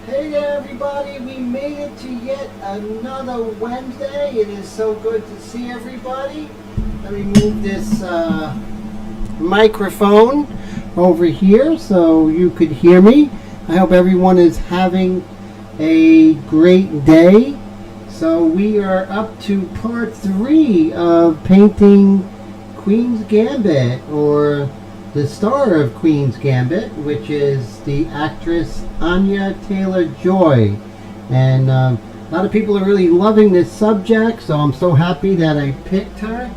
Hey there everybody, we made it to yet another Wednesday. It is so good to see everybody. Let me move this microphone over here so you could hear me. I hope everyone is having a great day. So we are up to part 3 of painting Queen's Gambit, or the star of Queen's Gambit, which is the actress Anya Taylor-Joy. And a lot of people are really loving this subject, so I'm so happy that I picked her.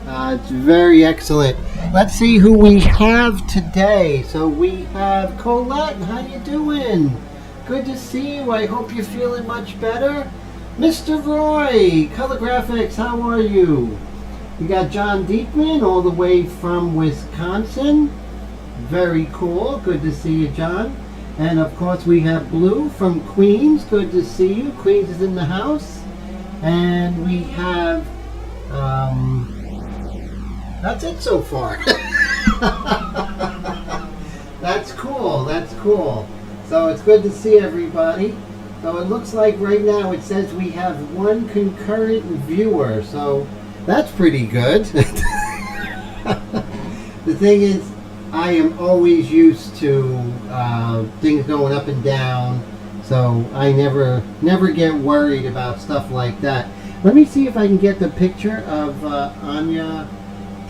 It's very excellent. Let's see who we have today. So we have Colette. How you doing? Good to see you. I hope you're feeling much better. Mr. Roy, Color Graphics, how are you? We got John Diekman all the way from Wisconsin. Very cool. Good to see you, John. And of course we have Blue from Queens. Good to see you. Queens is in the house. And we have that's it so far. That's cool. That's cool. So it's good to see everybody. So it looks like right now it says we have 1 concurrent viewer. So that's pretty good. The thing is, I am always used to things going up and down, so I never get worried about stuff like that. Let me see if I can get the picture of Anya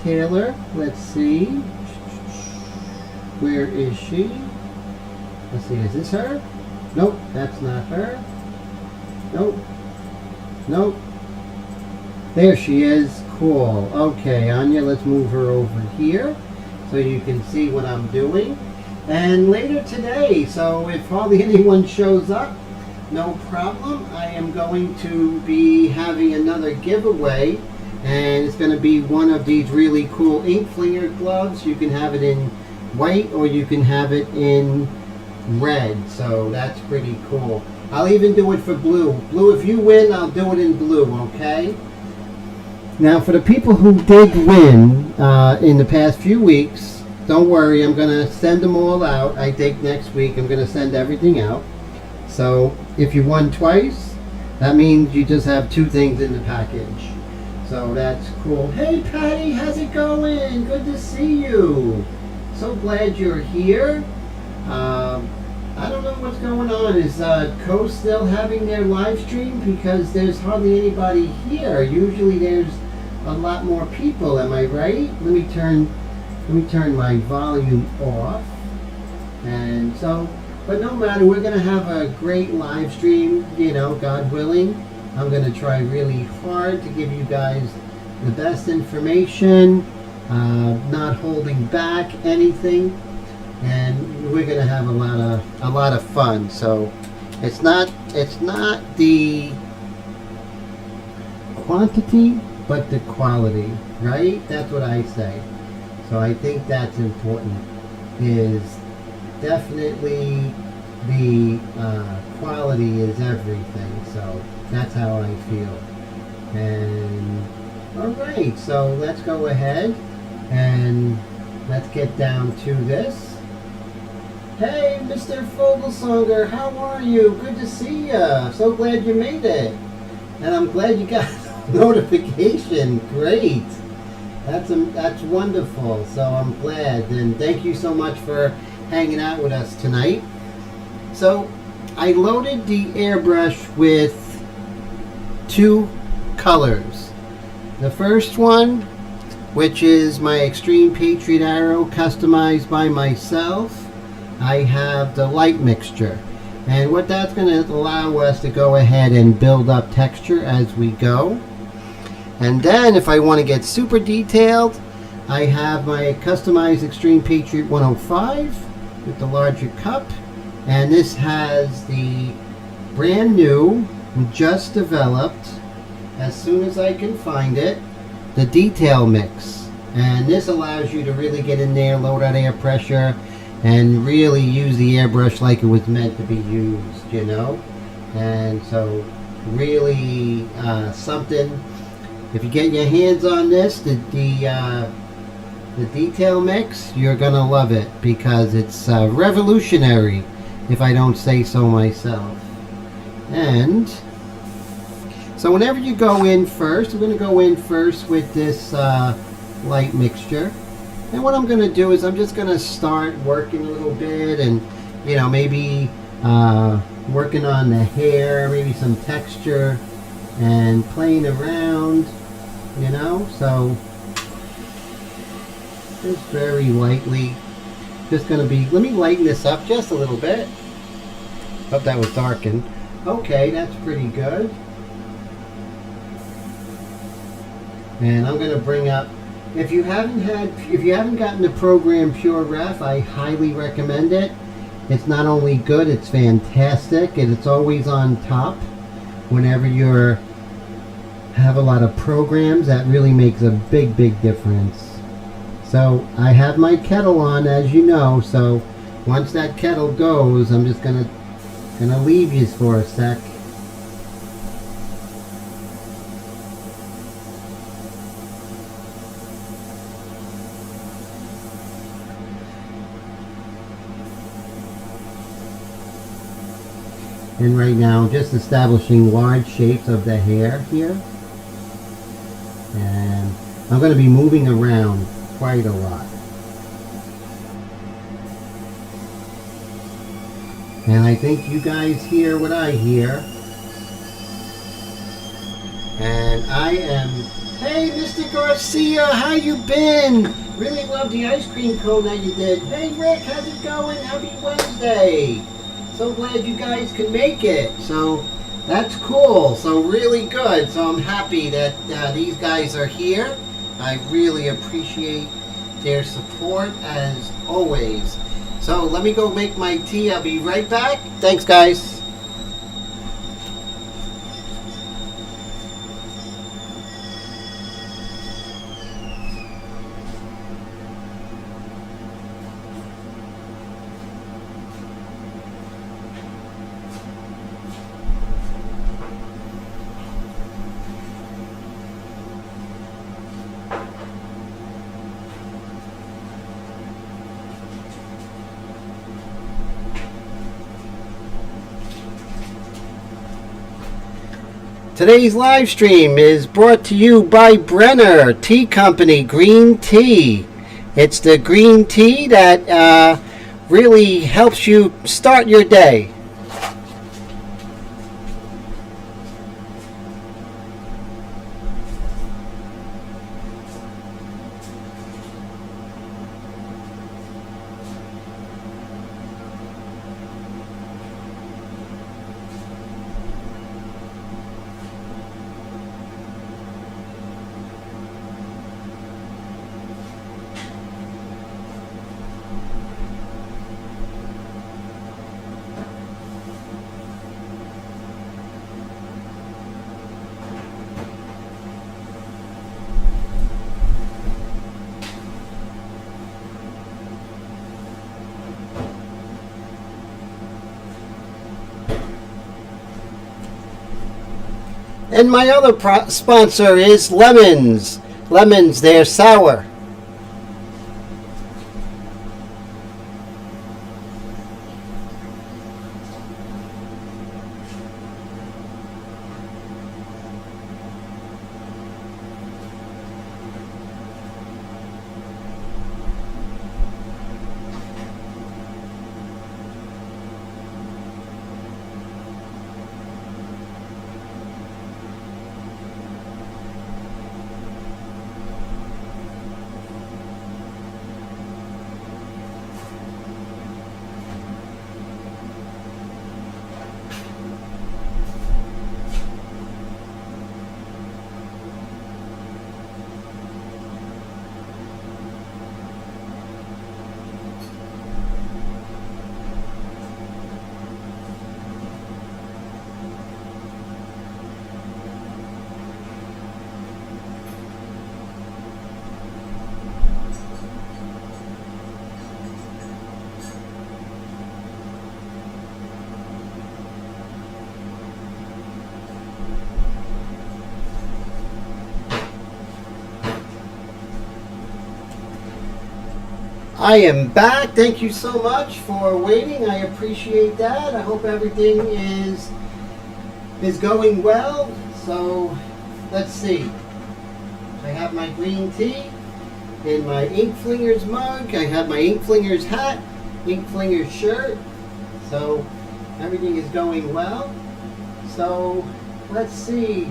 Taylor. Let's see. Where is she? Let's see, is this her? Nope, that's not her. Nope. Nope. There she is. Cool. Okay, Anya, let's move her over here so you can see what I'm doing. And later today, so if hardly anyone shows up, no problem. I am going to be having another giveaway, and it's going to be one of these really cool ink flinger gloves. You can have it in white or you can have it in red, so that's pretty cool. I'll even do it for blue. Blue, if you win, I'll do it in blue, okay? Now, for the people who did win in the past few weeks, don't worry, I'm going to send them all out. I think next week I'm going to send everything out. So, if you won twice, that means you just have 2 things in the package. So, that's cool. Hey, Patty, how's it going? Good to see you. So glad you're here. I don't know what's going on. Is Co still having their live stream? Because there's hardly anybody here. Usually there's a lot more people. Am I right? Let me turn my volume off. And so, but no matter, we're gonna have a great live stream. You know, God willing. I'm gonna try really hard to give you guys the best information, not holding back anything. And we're gonna have a lot of fun. So it's not the quantity but the quality, right? That's what I say. So I think that's important. Is definitely the quality is everything. So that's how I feel. And all right, so let's go ahead and let's get down to this. Hey, Mr. Fogelsonger, how are you? Good to see you. So glad you made it. And I'm glad you got a notification. Great. That's wonderful. So I'm glad. And thank you so much for hanging out with us tonight. So I loaded the airbrush with 2 colors. The first one, which is my Extreme Patriot Arrow customized by myself. I have the light mixture, and what that's going to allow us to go ahead and build up texture as we go. And then if I want to get super detailed, I have my customized Extreme Patriot 105 with the larger cup, and this has the brand new, just developed, as soon as I can find it, the detail mix. And this allows you to really get in there, load out air pressure, and really use the airbrush like it was meant to be used, you know. And so really something, if you get your hands on this, the detail mix, you're gonna love it, because it's revolutionary if I don't say so myself. And so whenever you go in first, I'm going to go in first with this light mixture. And what I'm going to do is I'm just going to start working a little bit, and maybe working on the hair, maybe some texture, and playing around, so just very lightly. Just going to be, let me lighten this up just a little bit. Hope that was darkened. Okay, that's pretty good. And I'm going to bring up, if you haven't gotten the program Pure Ref, I highly recommend it. It's not only good, it's fantastic, and it's always on top whenever you have a lot of programs. That really makes a big difference. So I have my kettle on, as you know, so once that kettle goes, I'm just gonna leave you for a sec. And right now, just establishing large shapes of the hair here. And I'm going to be moving around quite a lot. And I think you guys hear what I hear. And I am, hey Mr. Garcia, how you been? Really love the ice cream cone that you did. Hey Rick, how's it going? Happy Wednesday. So glad you guys can make it. So that's cool. So really good. So I'm happy that these guys are here. I really appreciate their support as always. So let me go make my tea. I'll be right back. Thanks, guys. Today's live stream is brought to you by Brenner Tea Company Green Tea. It's the green tea that really helps you start your day. And my other sponsor is Lemons. Lemons, they're sour. I am back. Thank you so much for waiting. I appreciate that. I hope everything is going well. So let's see. I have my green tea in my Ink Flingers mug. I have my Ink Flingers hat, Ink Flingers shirt. So everything is going well. So let's see.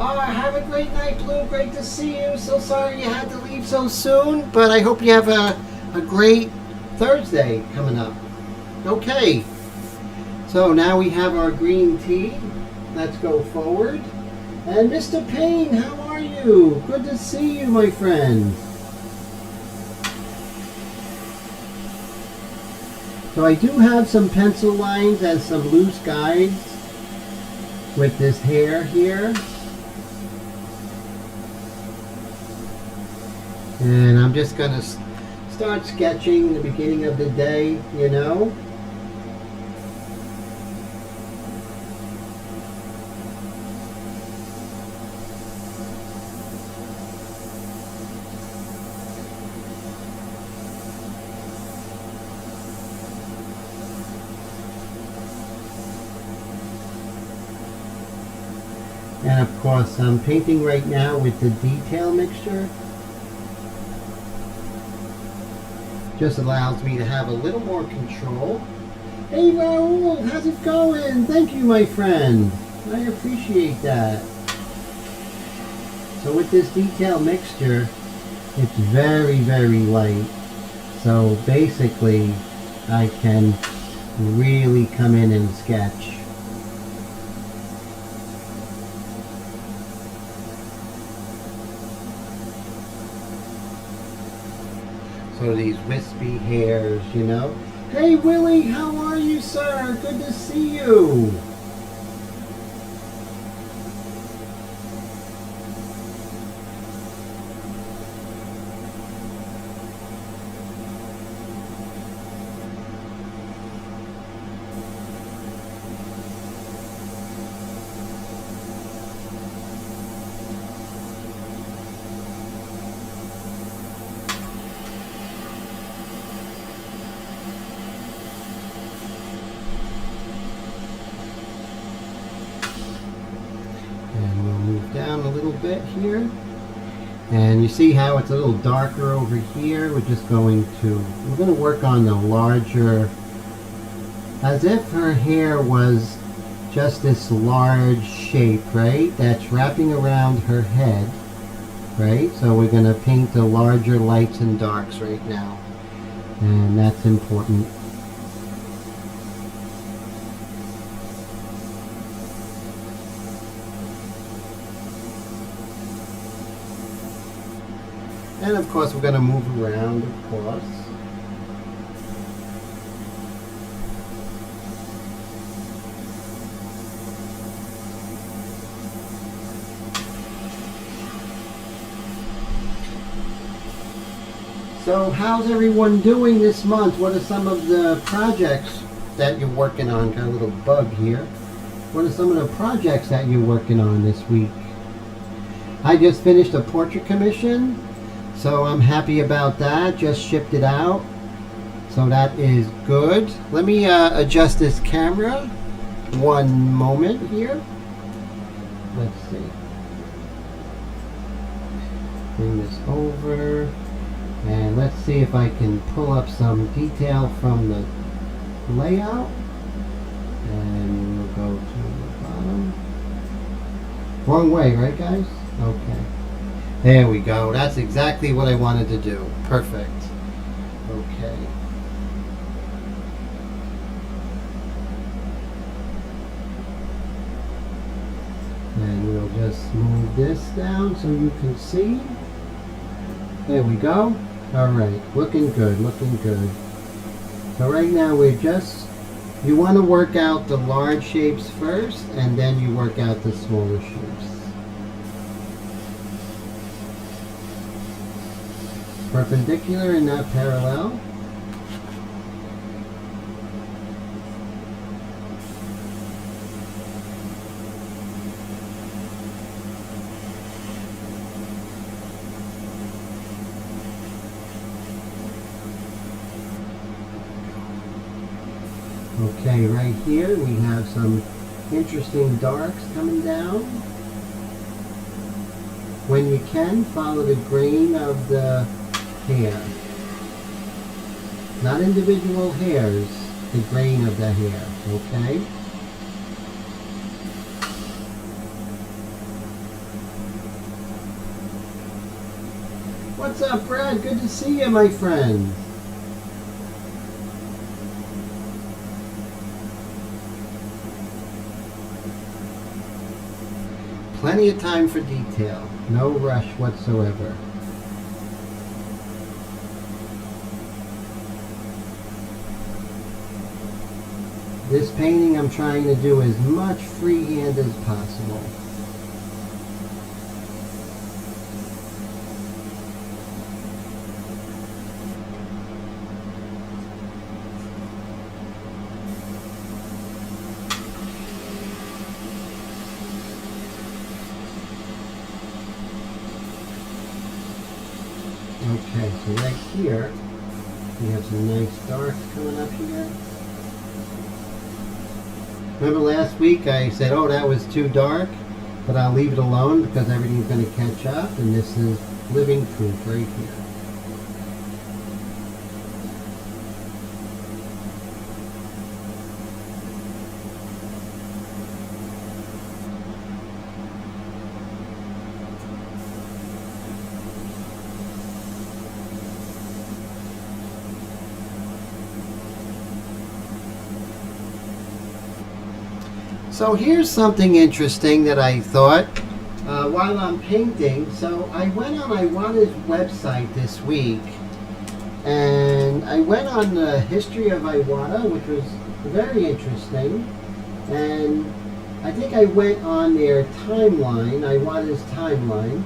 Oh, have a great night, Blue. Great to see you. So sorry you had to leave so soon, but I hope you have a great Thursday coming up. Okay. So now we have our green tea. Let's go forward. And Mr. Payne, how are you? Good to see you, my friend. So I do have some pencil lines and some loose guides with this hair here. And I'm just going to start sketching the beginning of the day, you know. And of course, I'm painting right now with the detail mixture. Just allows me to have a little more control. Hey Raul, how's it going? Thank you, my friend. I appreciate that. So with this detail mixture, it's very, very light. So basically, I can really come in and sketch. So these wispy hairs, you know. Hey Willie, how are you, sir? Good to see you. Down a little bit here, and you see how it's a little darker over here. We're going to work on the larger, as if her hair was just this large shape, right, that's wrapping around her head, right? So we're going to paint the larger lights and darks right now, and that's important. And of course we're going to move around, of course. So how's everyone doing this month? What are some of the projects that you're working on? Got a little bug here. What are some of the projects that you're working on this week? I just finished a portrait commission. So I'm happy about that. Just shipped it out. So that is good. Let me adjust this camera. One moment here. Let's see. Bring this over. And let's see if I can pull up some detail from the layout. And we'll go to the bottom. Wrong way, right guys? Okay. There we go. That's exactly what I wanted to do. Perfect. Okay. And we'll just move this down so you can see. There we go. Alright. Looking good. Looking good. So right now you want to work out the large shapes first, and then you work out the smaller shapes. Perpendicular and not parallel. Okay, right here we have some interesting darks coming down. When you can, follow the grain of the hair. Not individual hairs, the grain of the hair, okay? What's up, Brad? Good to see you, my friend. Plenty of time for detail. No rush whatsoever. This painting I'm trying to do as much freehand as possible. Okay, so right here, we have some nice darks coming up here. Remember last week I said, oh, that was too dark, but I'll leave it alone because everything's going to catch up, and this is living proof right here. So here's something interesting that I thought while I'm painting. So I went on Iwata's website this week, and I went on the history of Iwata, which was very interesting. And I think I went on their timeline, Iwata's timeline,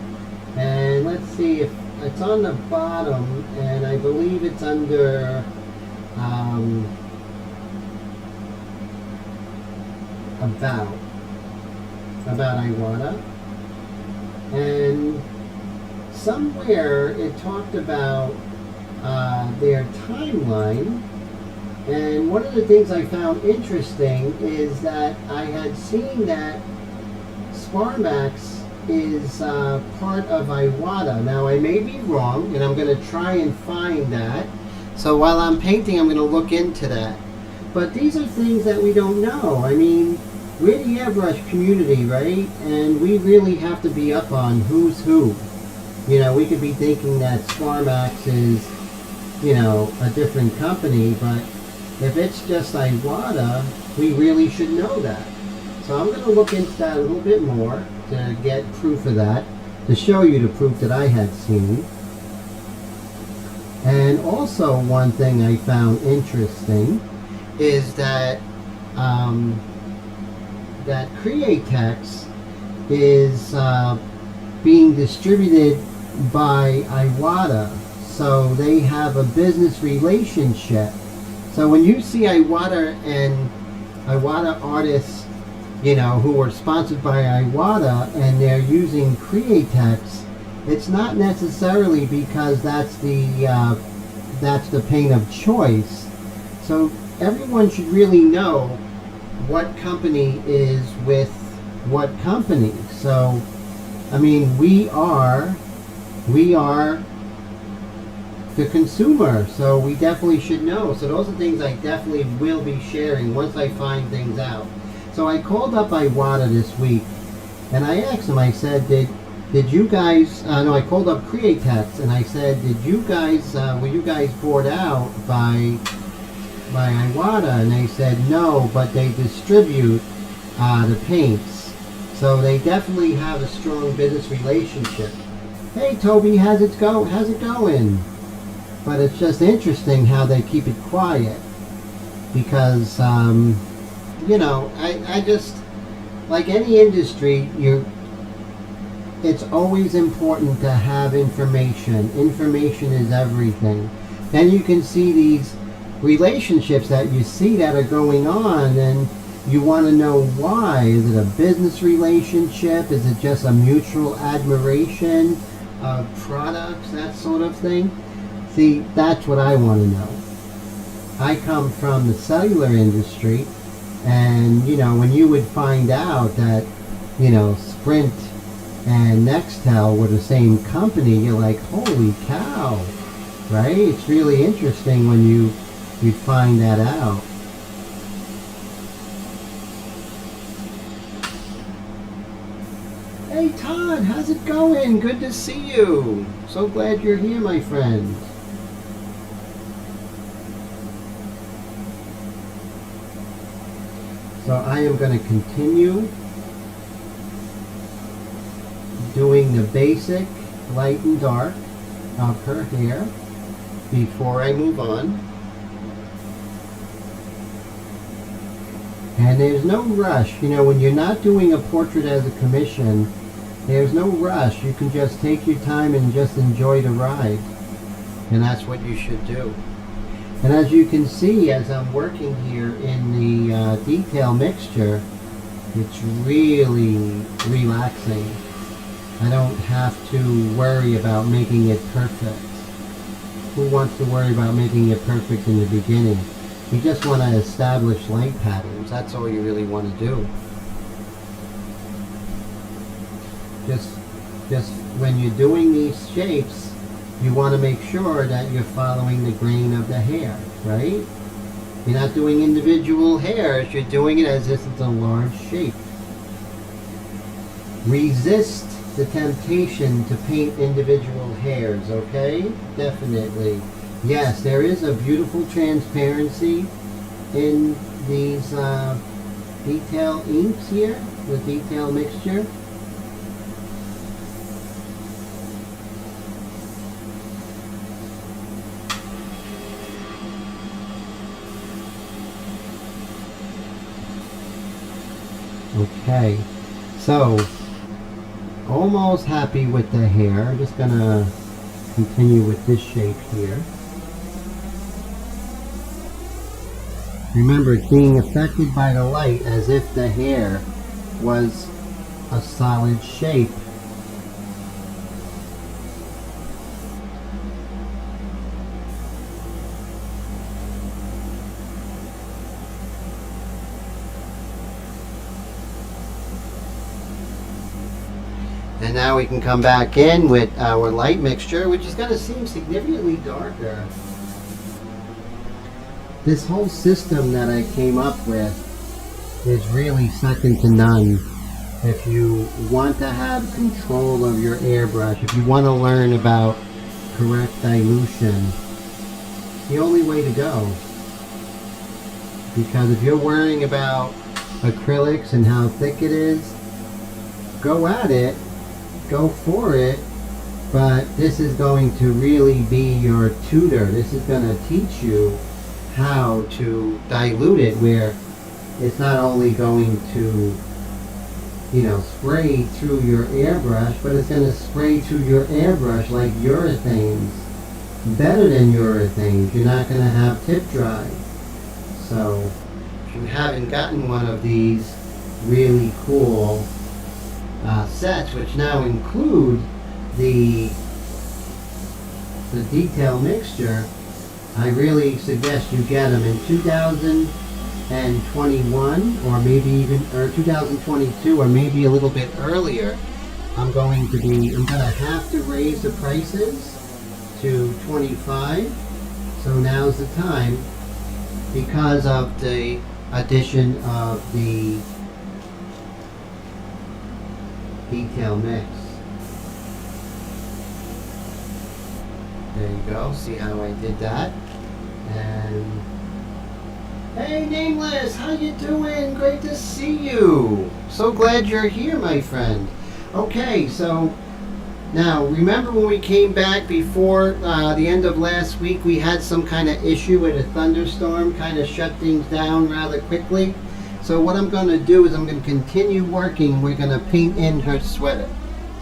and let's see if it's on the bottom, and I believe it's under about Iwata, and somewhere it talked about their timeline, and one of the things I found interesting is that I had seen that Sparmax is part of Iwata. Now I may be wrong, and I'm going to try and find that. So while I'm painting, I'm going to look into that. But these are things that we don't know. I mean, we're the airbrush community, right? And we really have to be up on who's who. You know, we could be thinking that Sparmax is, you know, a different company, but if it's just Iwata, we really should know that. So I'm going to look into that a little bit more to get proof of that, to show you the proof that I had seen. And also one thing I found interesting is that that Createx is being distributed by Iwata, so they have a business relationship. So when you see Iwata and Iwata artists, you know, who are sponsored by Iwata and they're using Createx, it's not necessarily because that's the paint of choice. So everyone should really know what company is with what company. So, I mean, we are the consumer, so we definitely should know. So those are things I definitely will be sharing once I find things out. So I called up Iwata this week, and I asked them, I said, did you guys, no, I called up Createx, and I said, did you guys, were you guys bought out by Iwata? And they said no, but they distribute the paints, so they definitely have a strong business relationship. Hey Toby, how's it going? But it's just interesting how they keep it quiet, because you know, I just, like any industry, it's always important to have information. Information is everything. Then you can see these relationships that you see that are going on, and you want to know why. Is it a business relationship? Is it just a mutual admiration of products, that sort of thing? See, that's what I want to know. I come from the cellular industry, and you know, when you would find out that, you know, Sprint and Nextel were the same company, you're like, holy cow, right? It's really interesting when you find that out. Hey Todd, how's it going? Good to see you. So glad you're here, my friend. So I am going to continue doing the basic light and dark of her hair before I move on. And there's no rush. You know, when you're not doing a portrait as a commission, there's no rush. You can just take your time and just enjoy the ride. And that's what you should do. And as you can see, as I'm working here in the detail mixture, it's really relaxing. I don't have to worry about making it perfect. Who wants to worry about making it perfect in the beginning? You just want to establish light patterns. That's all you really want to do. Just when you're doing these shapes, you want to make sure that you're following the grain of the hair, right? You're not doing individual hairs, you're doing it as if it's a large shape. Resist the temptation to paint individual hairs, okay? Definitely. Yes, there is a beautiful transparency in these detail inks here, the detail mixture. Okay, so almost happy with the hair. I'm just gonna continue with this shape here. Remember, it's being affected by the light as if the hair was a solid shape. And now we can come back in with our light mixture, which is going to seem significantly darker. This whole system that I came up with is really second to none. If you want to have control of your airbrush, if you want to learn about correct dilution, it's the only way to go. Because if you're worrying about acrylics and how thick it is, go at it. Go for it, but this is going to really be your tutor. This is going to teach you how to dilute it, where it's not only going to, you know, spray through your airbrush, but it's going to spray through your airbrush like urethanes, better than urethanes. You're not going to have tip dry. So if you haven't gotten one of these really cool sets, which now include the detail mixture, I really suggest you get them in 2021 or maybe even 2022 or maybe a little bit earlier. I'm going to have to raise the prices to $25. So now's the time, because of the addition of the detail mix. There you go. See how I did that? And hey, Nameless, how you doing? Great to see you. So glad you're here, my friend. Okay, so now remember when we came back before the end of last week, we had some kind of issue with a thunderstorm, kind of shut things down rather quickly. So what I'm going to do is I'm going to continue working. We're going to paint in her sweater.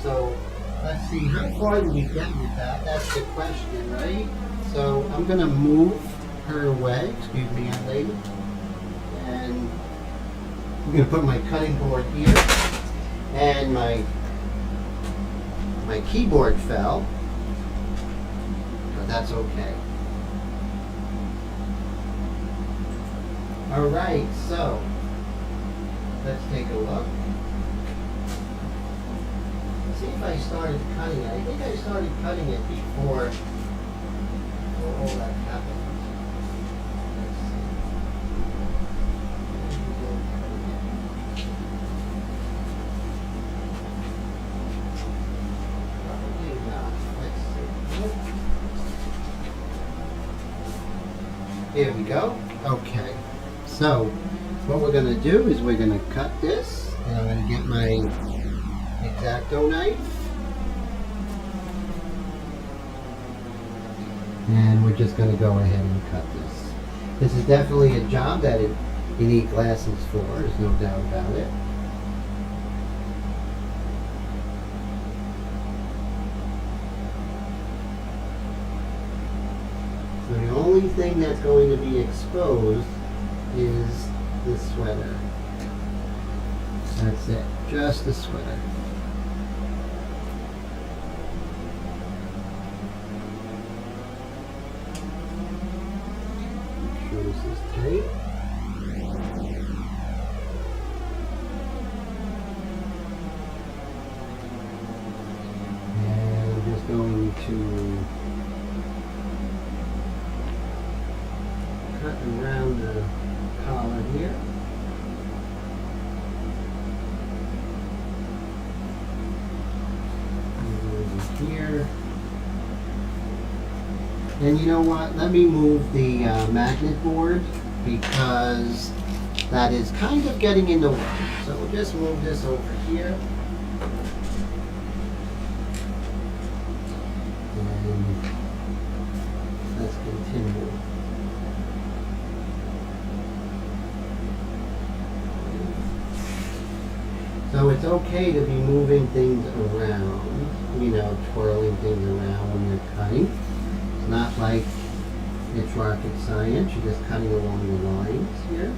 So let's see, how far do we get with that? That's the question, right? So I'm going to move her away. Excuse me, young lady. And I'm going to put my cutting board here. And my keyboard fell. But that's okay. Alright, so let's take a look. See if I started cutting it. I think I started cutting it before all that happened. Let's see. Probably not. Let's see. Here we go. Okay. So what we're going to do is we're going to cut this, and I'm going to get my X-Acto knife, and we're just going to go ahead and cut this. This is definitely a job that you need glasses for, there's no doubt about it. So the only thing that's going to be exposed is the sweater. That's it, just the sweater. Make sure this is tight. And I'm just going to cut around the collar here. Here. And you know what? Let me move the magnet board because that is kind of getting in the way. So we'll just move this over here. And let's continue. So it's okay to be moving things around, you know, twirling things around when you're cutting. It's not like it's rocket science, you're just cutting along the lines here.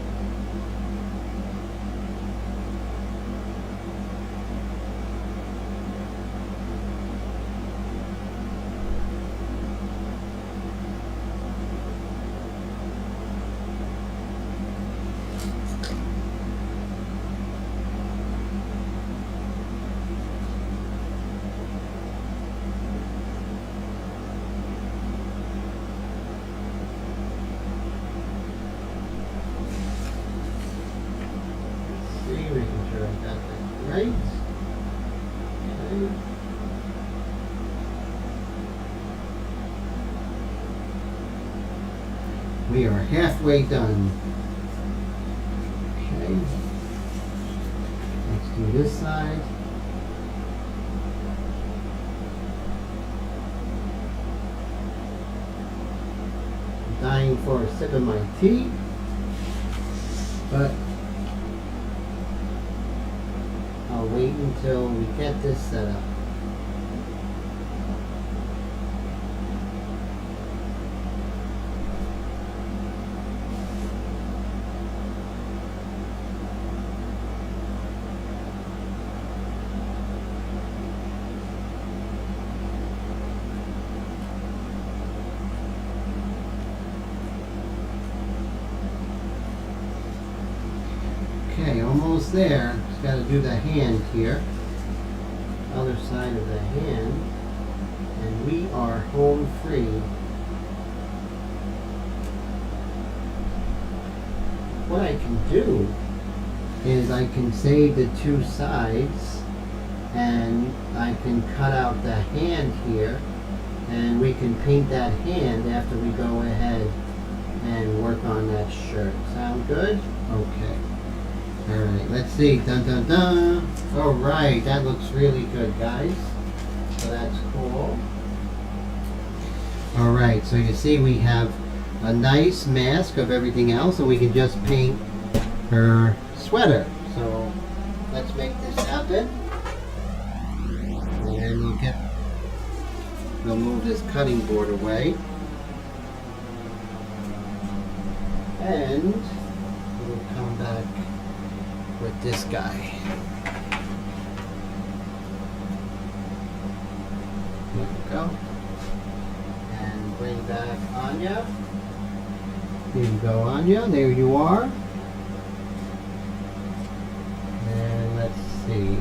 Making sure I got that right. Okay. We are halfway done. Okay. Let's do this side. I'm dying for a sip of my tea, but I'll wait until we get this set up. Okay, almost there. Just got to do the hand here. Other side of the hand. And we are home free. What I can do is I can save the two sides and I can cut out the hand here and we can paint that hand after we go ahead and work on that shirt. Sound good? Okay. Alright, let's see. Dun dun dun. Alright, that looks really good, guys. So that's cool. Alright, so you see we have a nice mask of everything else and we can just paint her sweater. So let's make this happen. And we'll move this cutting board away. And we'll come back with this guy. There we go. And bring back Anya. Here you go, Anya. There you are. see.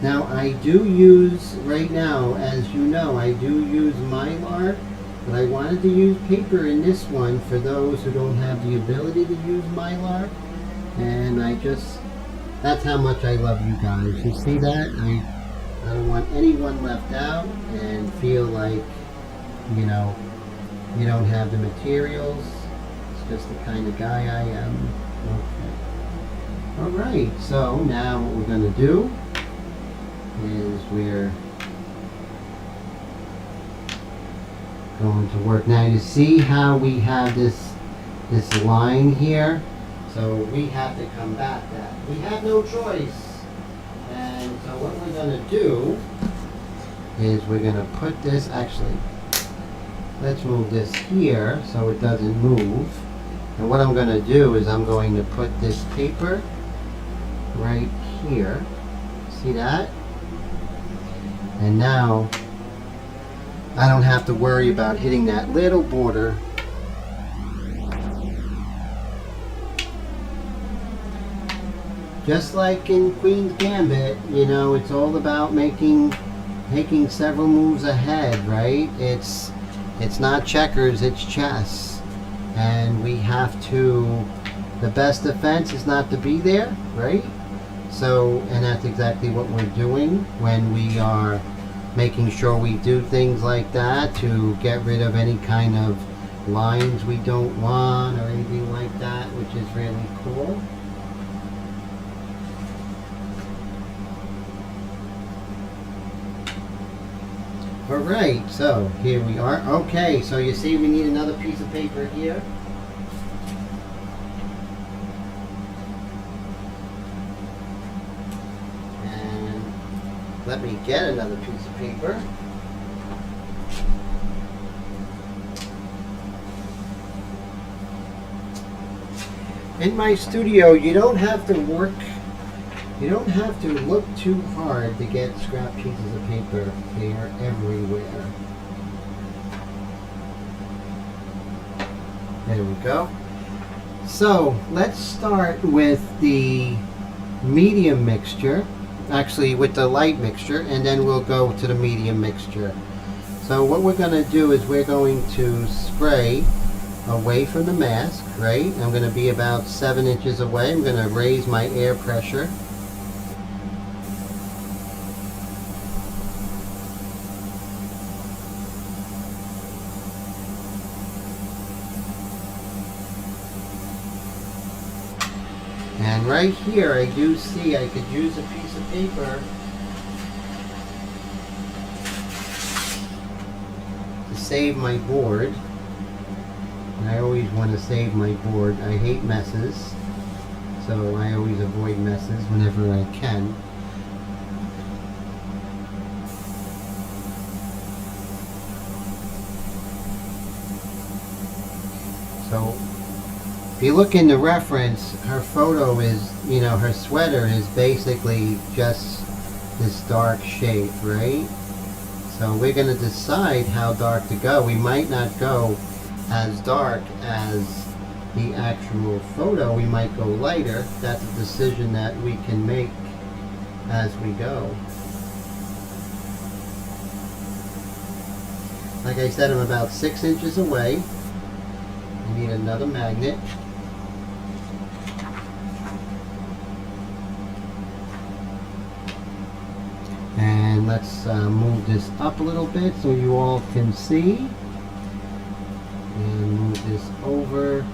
Now I do use, right now, as you know, I do use Mylar, but I wanted to use paper in this one for those who don't have the ability to use Mylar. And that's how much I love you guys. You see that? I don't want anyone left out and feel like, you know, you don't have the materials. It's just the kind of guy I am. Okay. Alright, so now what we're going to do is we're going to work. Now you see how we have this line here? So we have to combat that. We have no choice. And so what we're going to do is we're going to put this, actually, let's move this here so it doesn't move. And what I'm going to do is I'm going to put this paper right here. See that? And now I don't have to worry about hitting that little border. Just like in Queen's Gambit, you know, it's all about making several moves ahead, right? It's not checkers, it's chess. And we have to, the best defense is not to be there, right? So, and that's exactly what we're doing when we are making sure we do things like that to get rid of any kind of lines we don't want or anything like that, which is really cool. Alright, so here we are. Okay, so you see we need another piece of paper here. And let me get another piece of paper. In my studio, you don't have to look too hard to get scrap pieces of paper. They are everywhere. There we go. So let's start with the medium mixture, actually with the light mixture, and then we'll go to the medium mixture. So what we're going to do is we're going to spray away from the mask, right? I'm going to be about 7 inches away. I'm going to raise my air pressure. And right here I do see I could use a piece of paper to save my board. And I always want to save my board. I hate messes, so I always avoid messes whenever I can. So if you look in the reference, her photo is, you know, her sweater is basically just this dark shade, right? So we're going to decide how dark to go. We might not go as dark as the actual photo. We might go lighter. That's a decision that we can make as we go. Like I said, I'm about 6 inches away. I need another magnet. And let's move this up a little bit so you all can see. And move this over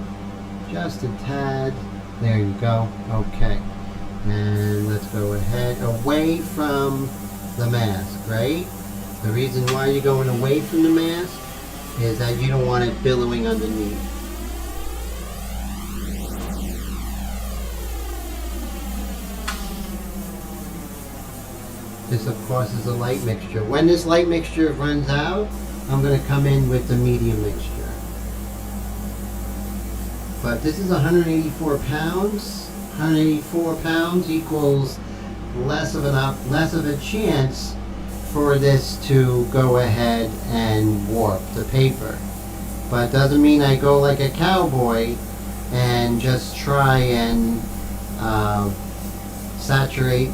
just a tad. There you go. Okay. And let's go ahead away from the mask, right? The reason why you're going away from the mask is that you don't want it billowing underneath. This, of course, is a light mixture. When this light mixture runs out, I'm going to come in with the medium mixture. But this is 184 pounds. 184 pounds equals less of a chance for this to go ahead and warp the paper. But it doesn't mean I go like a cowboy and just try and saturate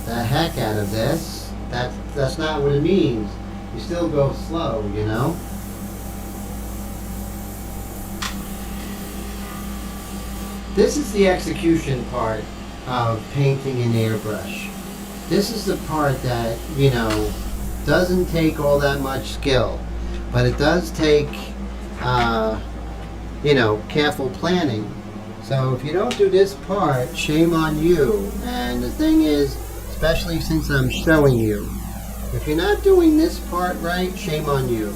the heck out of this. That's not what it means. You still go slow, you know? This is the execution part of painting in airbrush. This is the part that, you know, doesn't take all that much skill, but it does take, you know, careful planning. So if you don't do this part, shame on you. And the thing is, especially since I'm showing you, if you're not doing this part right, shame on you.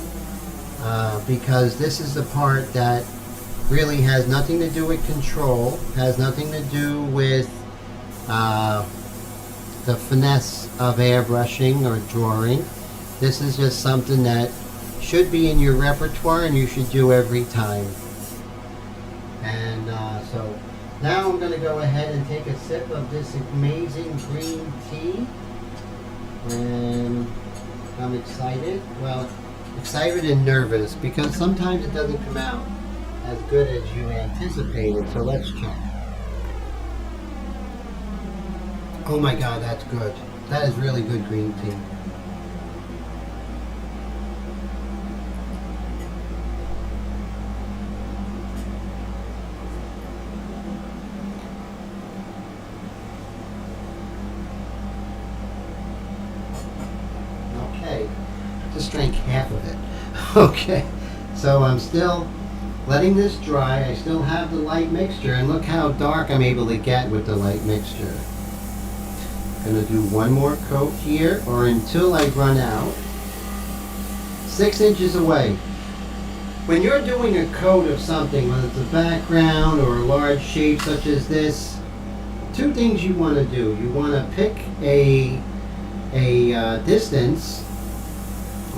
Because this is the part that really has nothing to do with control, has nothing to do with the finesse of airbrushing or drawing. This is just something that should be in your repertoire and you should do every time. And so now I'm going to go ahead and take a sip of this amazing green tea. And I'm excited. Well, excited and nervous because sometimes it doesn't come out as good as you anticipated. So let's check. Oh my God, that's good. That is really good green tea. Okay, just drank half of it. Okay, so I'm still letting this dry. I still have the light mixture, and look how dark I'm able to get with the light mixture. I'm going to do one more coat here, or until I run out. 6 inches away. When you're doing a coat of something, whether it's a background or a large shape such as this, 2 things you want to do. You want to pick a distance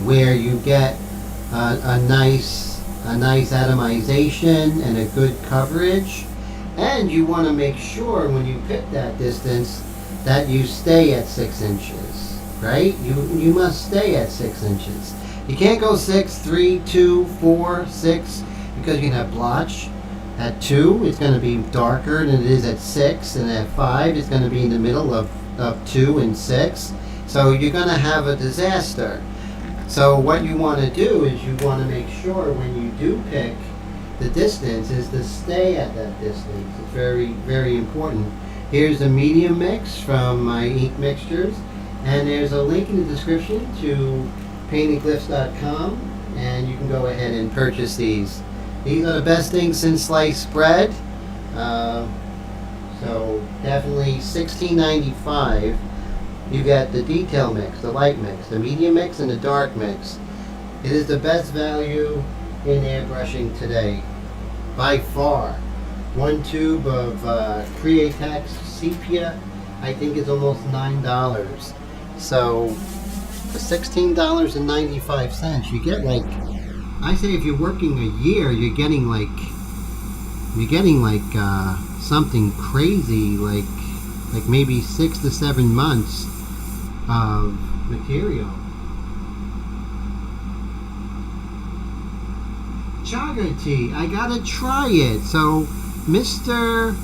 where you get a nice atomization and a good coverage, and you want to make sure when you pick that distance that you stay at 6 inches, right? You must stay at 6 inches. You can't go 6, 3, 2, 4, 6 because you can have blotch. At 2, it's going to be darker than it is at 6, and at 5, it's going to be in the middle of 2 and 6. So you're going to have a disaster. So what you want to do is you want to make sure when you do pick the distance is to stay at that distance. It's very, very important. Here's the medium mix from my ink mixtures, and there's a link in the description to paintinglyphs.com, and you can go ahead and purchase these. These are the best things since sliced bread. So definitely $16.95. You got the detail mix, the light mix, the medium mix, and the dark mix. It is the best value in airbrushing today, by far. One tube of Createx Sepia, I think, is almost $9. So for $16.95, you get like, I say if you're working a year, you're getting like something crazy, like maybe 6 to 7 months of material. Chaga tea, I gotta try it. So Mr.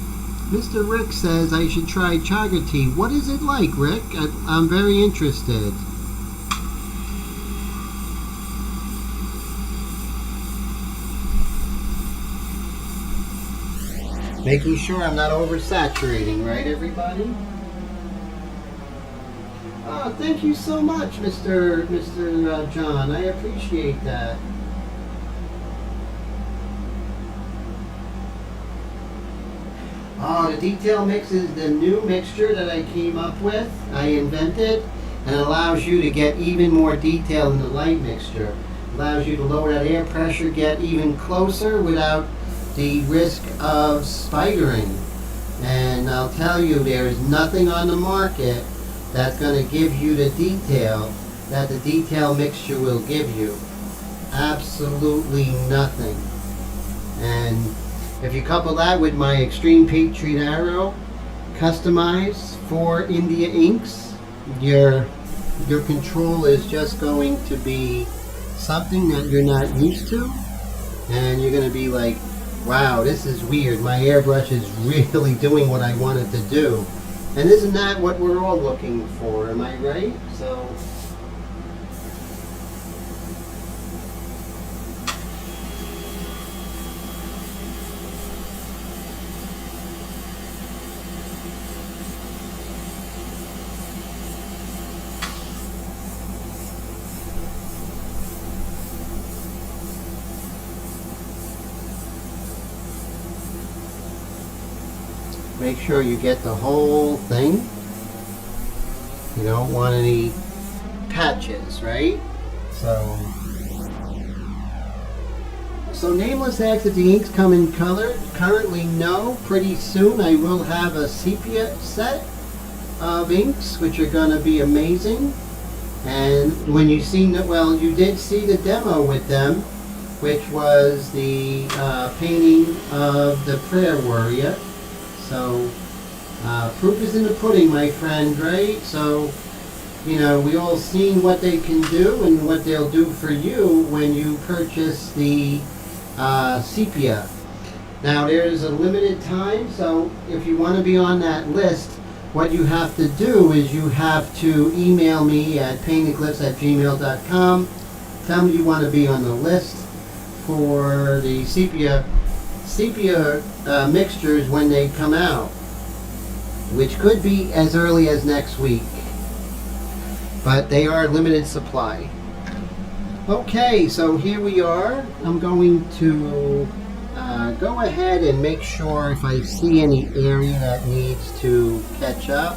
Rick says I should try chaga tea. What is it like, Rick? I'm very interested. Making sure I'm not oversaturating, right, everybody? Oh, thank you so much, Mr. John. I appreciate that. Oh, the detail mix is the new mixture that I came up with. I invented, and it allows you to get even more detail in the light mixture. Allows you to lower that air pressure, get even closer without the risk of spidering. And I'll tell you, there is nothing on the market that's going to give you the detail that the detail mixture will give you. Absolutely nothing. And if you couple that with my Extreme Patriot Arrow, customized for India inks, your control is just going to be something that you're not used to, and you're going to be like, Wow, this is weird. My airbrush is really doing what I want it to do. And isn't that what we're all looking for? Am I right? So make sure you get the whole thing. You don't want any patches, right? So Nameless asks if the inks come in color. Currently, no. Pretty soon I will have a sepia set of inks, which are going to be amazing. And when you see, well, you did see the demo with them, which was the painting of the Prayer Warrior. So proof is in the pudding, my friend, right? So, you know, we all seen what they can do and what they'll do for you when you purchase the sepia. Now, there's a limited time, so if you want to be on that list, what you have to do is you have to email me at paintedglyphs@gmail.com. Tell me you want to be on the list for the sepia mixtures when they come out, which could be as early as next week, but they are limited supply. Okay, so here we are. I'm going to go ahead and make sure if I see any area that needs to catch up.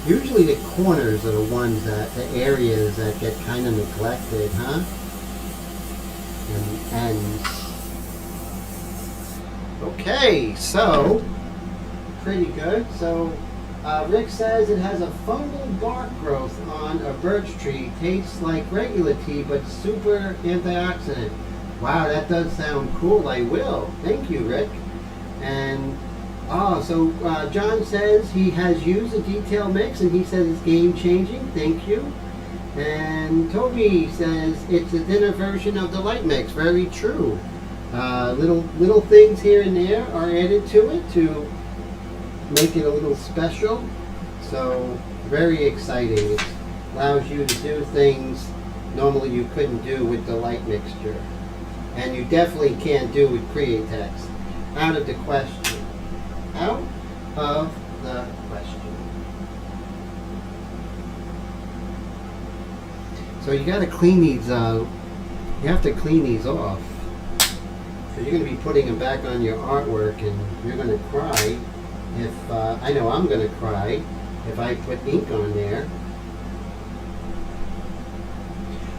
Usually the corners are the ones the areas that get kind of neglected, huh? And the ends. Okay, so, pretty good. So, Rick says it has a fungal bark growth on a birch tree. Tastes like regular tea, but super antioxidant. Wow, that does sound cool. I will. Thank you, Rick. And so John says he has used a detail mix and he says it's game changing. Thank you. And Toby says it's a thinner version of the light mix. Very true. Little things here and there are added to it to make it a little special. So very exciting. It allows you to do things normally you couldn't do with the light mixture. And you definitely can't do with Createx. Out of the question. Out of the question. So you got to clean these. You have to clean these off. So you're going to be putting them back on your artwork, and you're going to cry if I know I'm going to cry if I put ink on there.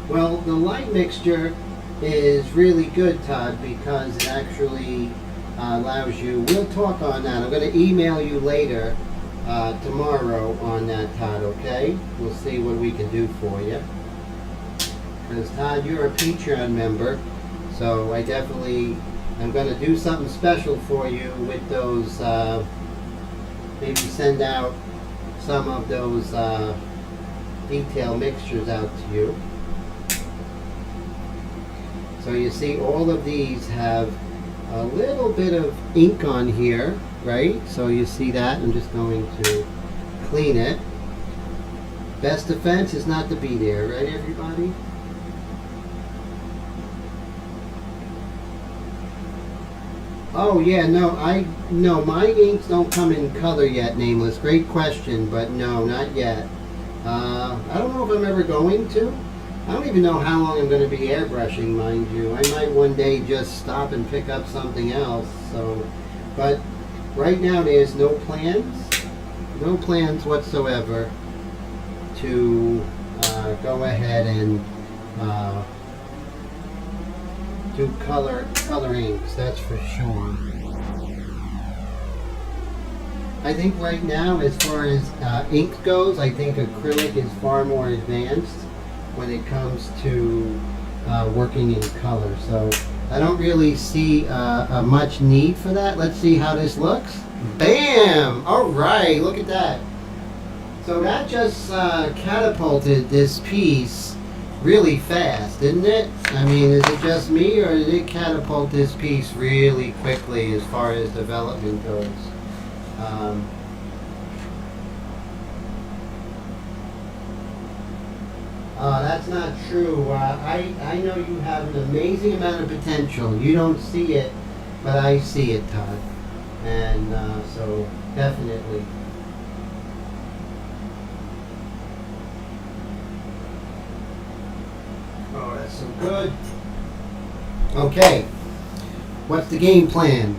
Well, the light mixture is really good, Todd, because it actually allows you. We'll talk on that. I'm going to email you later tomorrow on that, Todd. Okay? We'll see what we can do for you. Because Todd, you're a Patreon member, so I definitely am going to do something special for you with those. Maybe send out some of those detail mixtures out to you. So you see, all of these have a little bit of ink on here, right? So you see that. I'm just going to clean it. Best defense is not to be there, right, everybody? Oh yeah, no, my inks don't come in color yet, Nameless. Great question, but no, not yet. I don't know if I'm ever going to. I don't even know how long I'm going to be airbrushing, mind you. I might one day just stop and pick up something else. So, but right now there's no plans whatsoever to go ahead and do color inks. That's for sure. I think right now, as far as ink goes, I think acrylic is far more advanced when it comes to working in color. So I don't really see much need for that. Let's see how this looks. Bam! All right, look at that. So that just catapulted this piece really fast, didn't it? I mean, is it just me, or did it catapult this piece really quickly as far as development goes? That's not true. I know you have an amazing amount of potential. You don't see it, but I see it, Todd. And so definitely. Oh, that's so good. Okay, what's the game plan?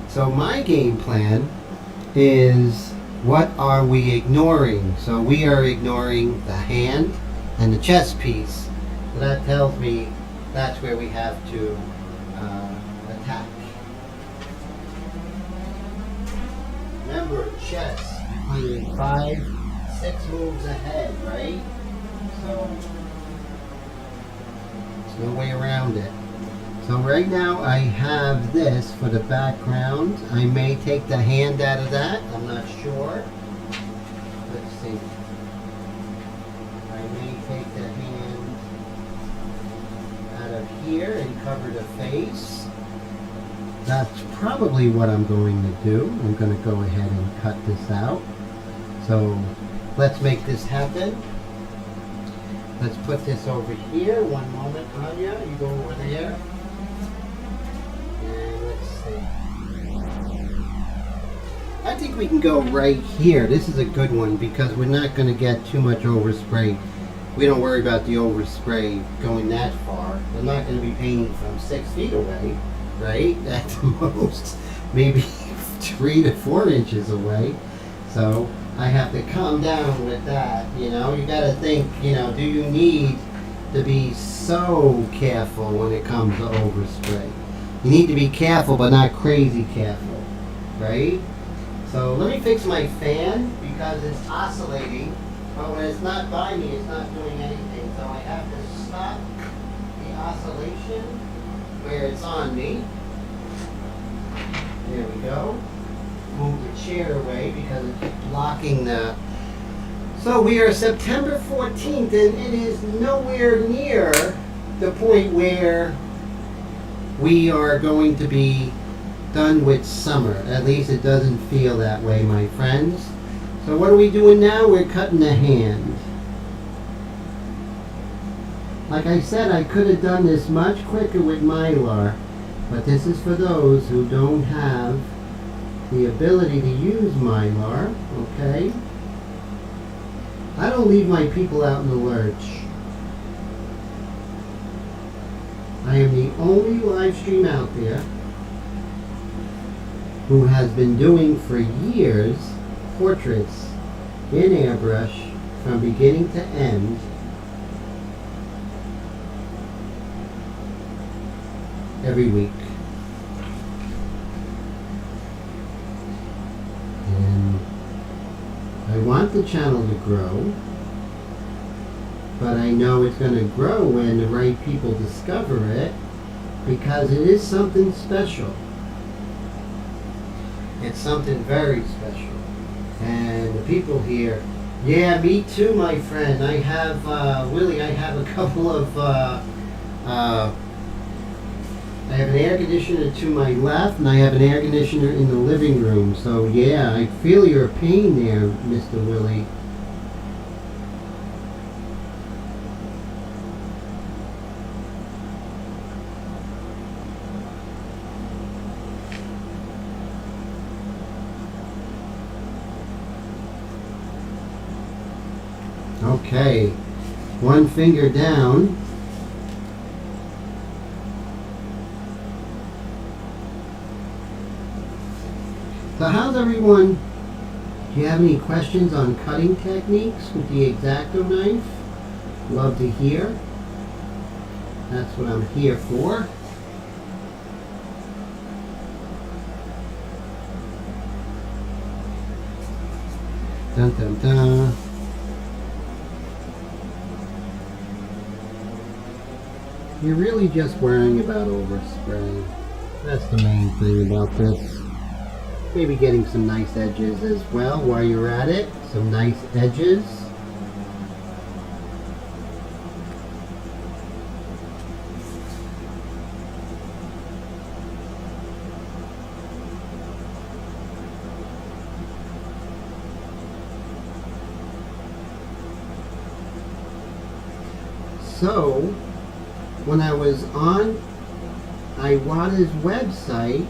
So my game plan is, what are we ignoring? So we are ignoring the hand and the chess piece. So that tells me that's where we have to attack. Remember, chess, you're playing 5, 6 moves ahead, right? So there's no way around it. So right now I have this for the background. I may take the hand out of that. I'm not sure. Let's see. I may take the hand out of here and cover the face. That's probably what I'm going to do. I'm going to go ahead and cut this out. So let's make this happen. Let's put this over here. One moment, Anya. You go over there. And let's see. I think we can go right here. This is a good one because we're not going to get too much overspray. We don't worry about the overspray going that far. I'm not going to be painting from 6 feet away, right? At the most, maybe 3 to 4 inches away. So I have to calm down with that, you know. You got to think, you know, do you need to be so careful when it comes to overspray? You need to be careful, but not crazy careful, right? So let me fix my fan because it's oscillating, but when it's not by me, it's not doing anything. So I have to stop the oscillation where it's on me. There we go. Move the chair away because it's blocking the... So we are September 14th and it is nowhere near the point where we are going to be done with summer. At least it doesn't feel that way, my friends. So what are we doing now? We're cutting the hand. Like I said, I could have done this much quicker with Mylar, but this is for those who don't have the ability to use Mylar, okay? I don't leave my people out in the lurch. I am the only live stream out there who has been doing for years portraits in airbrush from beginning to end, every week. And I want the channel to grow, but I know it's going to grow when the right people discover it, because it is something special. It's something very special. And the people here, yeah, me too, my friend. I have, Willie, I have a couple of, I have an air conditioner to my left, and I have an air conditioner in the living room. So yeah, I feel your pain there, Mr. Willie. Okay, one finger down. So how's everyone? Do you have any questions on cutting techniques with the X-Acto knife? Love to hear. That's what I'm here for. Dun dun dun. You're really just worrying about overspray. That's the main thing about this. maybe getting some nice edges as well while you're at it. Some nice edges. So, when I was on Iwata's website,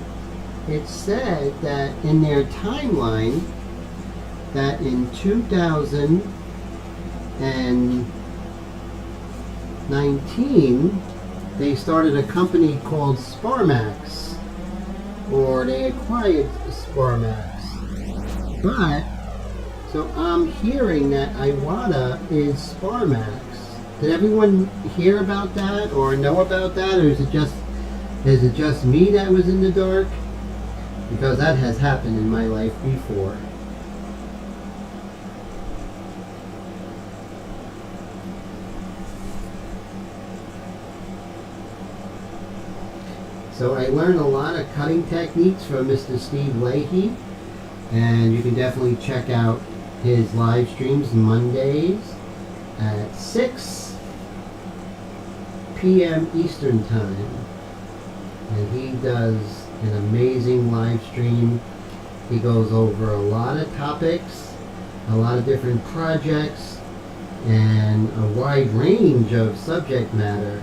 it said that in their timeline that in 2019 they started a company called Sparmax, or they acquired Sparmax. But so I'm hearing that Iwata is Sparmax. Did everyone hear about that or know about that, or is it just me that was in the dark? Because that has happened in my life before. So I learned a lot of cutting techniques from Mr. Steve Leahy, and you can definitely check out his live streams Mondays at 6 p.m. Eastern Time. And he does an amazing live stream. He goes over a lot of topics, a lot of different projects, and a wide range of subject matter.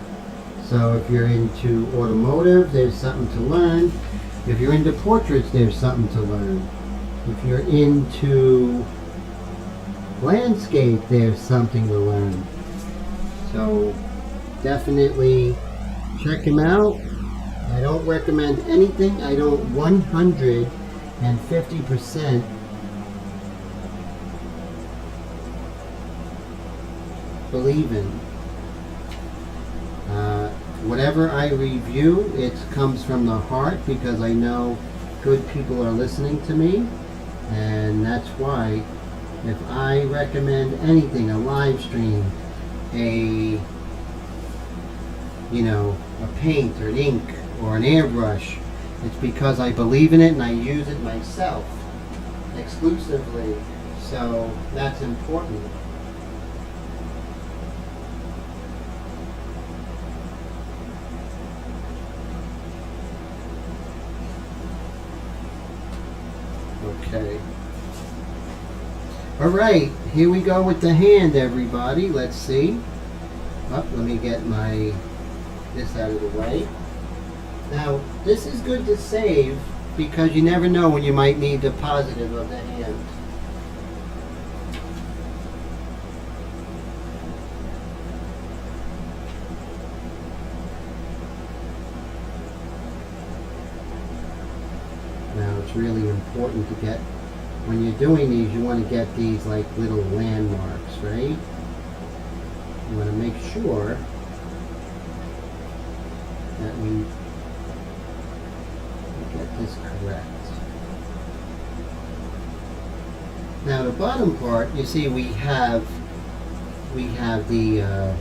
So if you're into automotive, there's something to learn. If you're into portraits, there's something to learn. If you're into landscape, there's something to learn. So definitely check him out. I don't recommend anything I don't 150% believe in. Whatever I review, it comes from the heart, because I know good people are listening to me, and that's why if I recommend anything, a live stream, a paint or an ink or an airbrush, it's because I believe in it and I use it myself exclusively. So that's important. Okay. All right, here we go with the hand, everybody. Let's see. Let me get this out of the way. Now, this is good to save because you never know when you might need the positive of the hand. Now, it's really important to get, when you're doing these, you want to get these like little landmarks, right? You want to make sure that we get this correct. Now the bottom part, you see we have the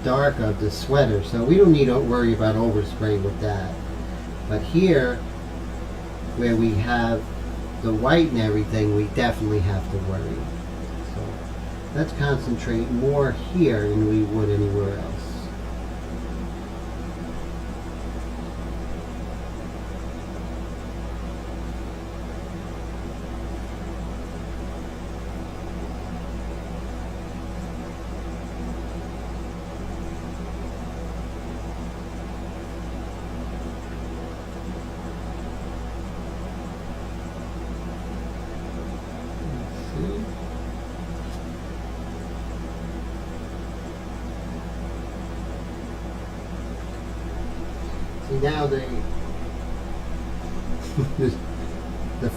dark of the sweater, so we don't need to worry about overspray with that. But here, where we have the white and everything, we definitely have to worry. So let's concentrate more here than we would anywhere else. Now the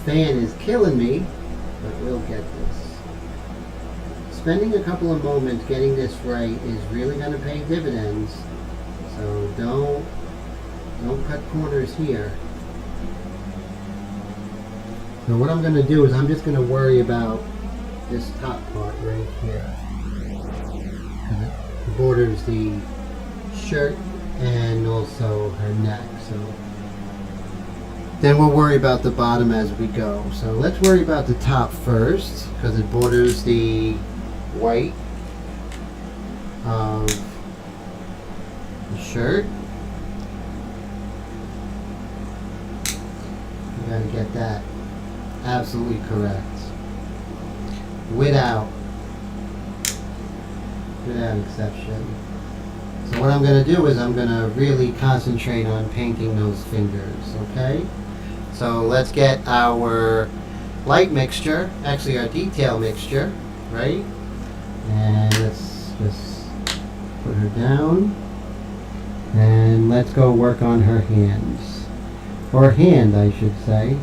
fan is killing me, but we'll get this. Spending a couple of moments getting this right is really going to pay dividends. So don't cut corners here. So what I'm going to do is I'm just going to worry about this top part right here. It borders the shirt and also her neck. So Then we'll worry about the bottom as we go. So let's worry about the top first, because it borders the white of the shirt. You gotta get that absolutely correct. Without exception. So what I'm going to do is I'm going to really concentrate on painting those fingers, okay? So let's get our light mixture, actually our detail mixture, right? And let's just put her down. And let's go work on her hands. Or hand, I should say.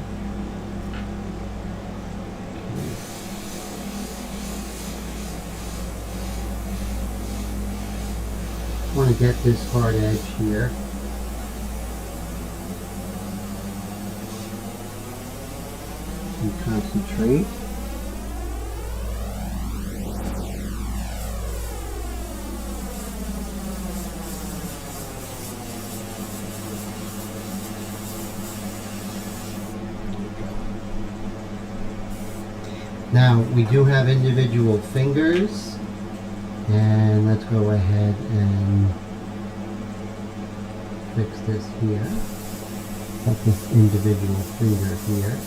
I want to get this hard edge here. And concentrate. Now we do have individual fingers. And let's go ahead and fix this here. Put this individual finger here.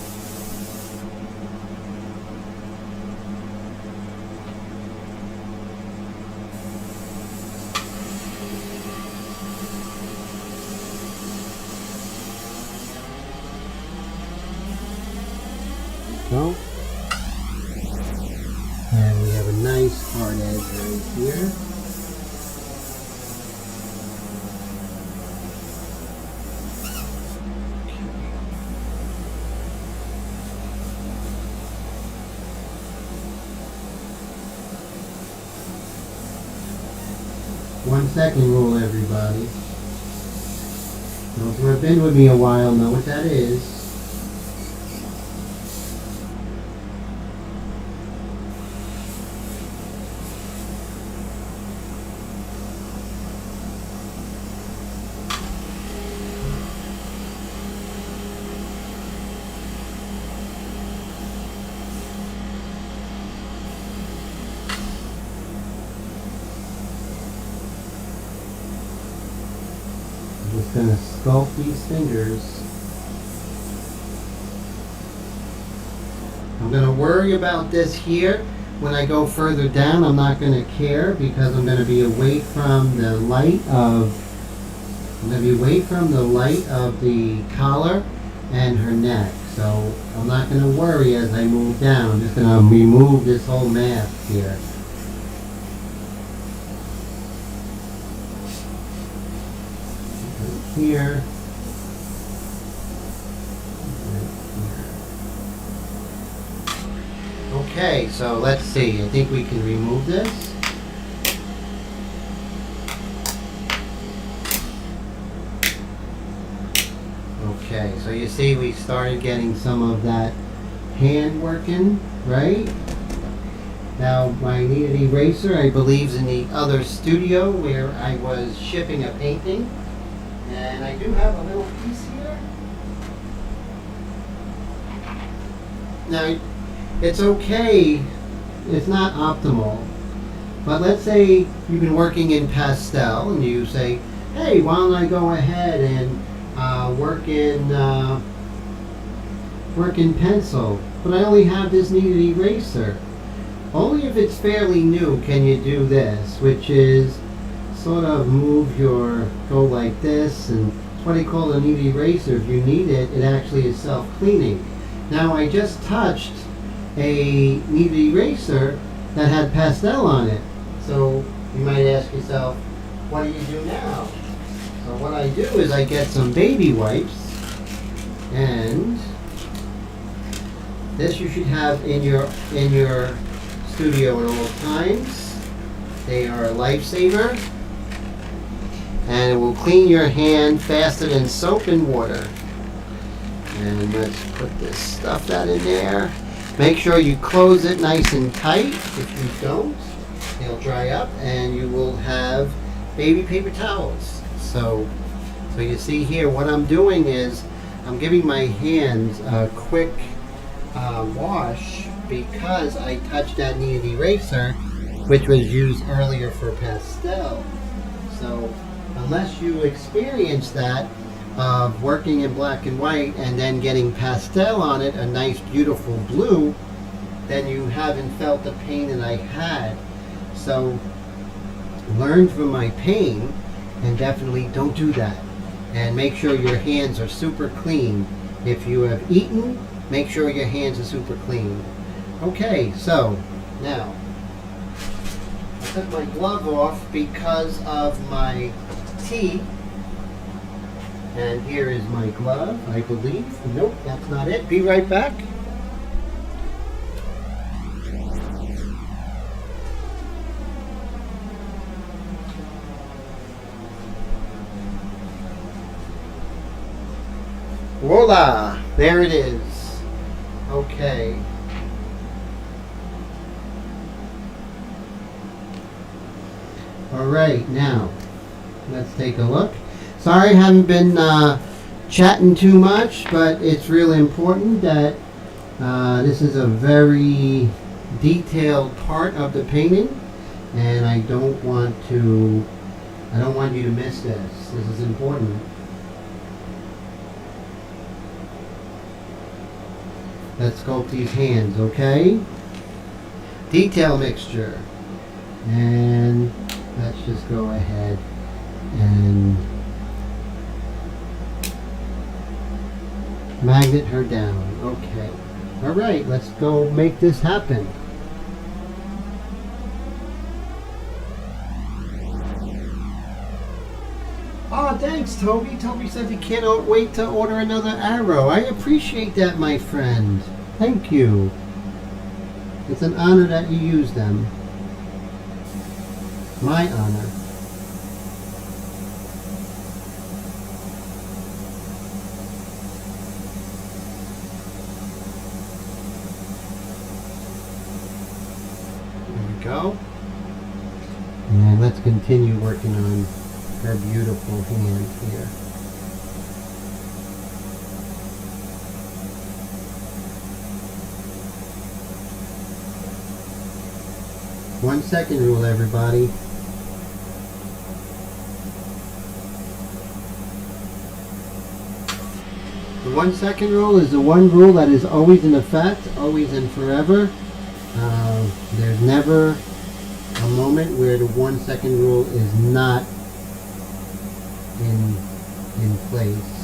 Go. And we have a nice hard edge right here. One second rule, everybody. Those who have been with me a while know what that is. I'm just going to sculpt these fingers. I'm going to worry about this here. When I go further down, I'm not going to care because I'm going to be away from the light of the collar and her neck. So I'm not going to worry as I move down. I'm just going to remove this whole mask here. Here. Okay, so let's see. I think we can remove this. Okay, so you see we started getting some of that hand working, right? Now my kneaded eraser, I believe, is in the other studio where I was shipping a painting. And I do have a little piece here. Now, it's okay, it's not optimal, but let's say you've been working in pastel and you say, hey, why don't I go ahead and work in pencil, but I only have this kneaded eraser. Only if it's fairly new can you do this, which is sort of go like this, and it's what I call a kneaded eraser. If you need it, it actually is self-cleaning. Now I just touched a kneaded eraser that had pastel on it. So you might ask yourself, what do you do now? So what I do is I get some baby wipes, and this you should have in your studio at all times. They are a lifesaver, and it will clean your hand faster than soap and water. And let's put this stuff that in there. Make sure you close it nice and tight. If you don't, it'll dry up and you will have baby paper towels. So you see here what I'm doing is I'm giving my hands a quick wash because I touched that kneaded eraser, which was used earlier for pastel. So unless you experience that of working in black and white and then getting pastel on it, a nice beautiful blue, then you haven't felt the pain that I had. So learn from my pain and definitely don't do that. And make sure your hands are super clean. If you have eaten, make sure your hands are super clean. Okay, so now I took my glove off because of my tea. And here is my glove, I believe. Nope, that's not it. Be right back. Voila! There it is. Okay. Alright, now let's take a look. Sorry I haven't been chatting too much, but it's really important that this is a very detailed part of the painting, and I don't want you to miss this. This is important. Let's sculpt these hands, okay? Detail mixture. And let's just go ahead and magnet her down. Okay. Alright, let's go make this happen. Oh, thanks, Toby. Toby said he can't wait to order another arrow. I appreciate that, my friend. Thank you. It's an honor that you use them. My honor. There we go. And let's continue working on her beautiful hand here. One second rule, everybody. The 1 second rule is the one rule that is always in effect, always and forever. There's never a moment where the 1 second rule is not in place.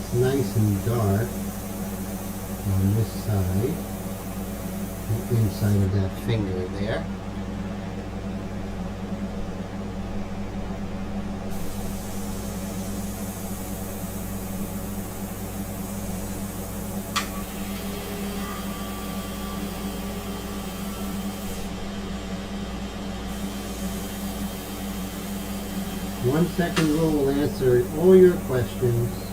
It's nice and dark on this side. The inside of that finger there. One second rule will answer all your questions.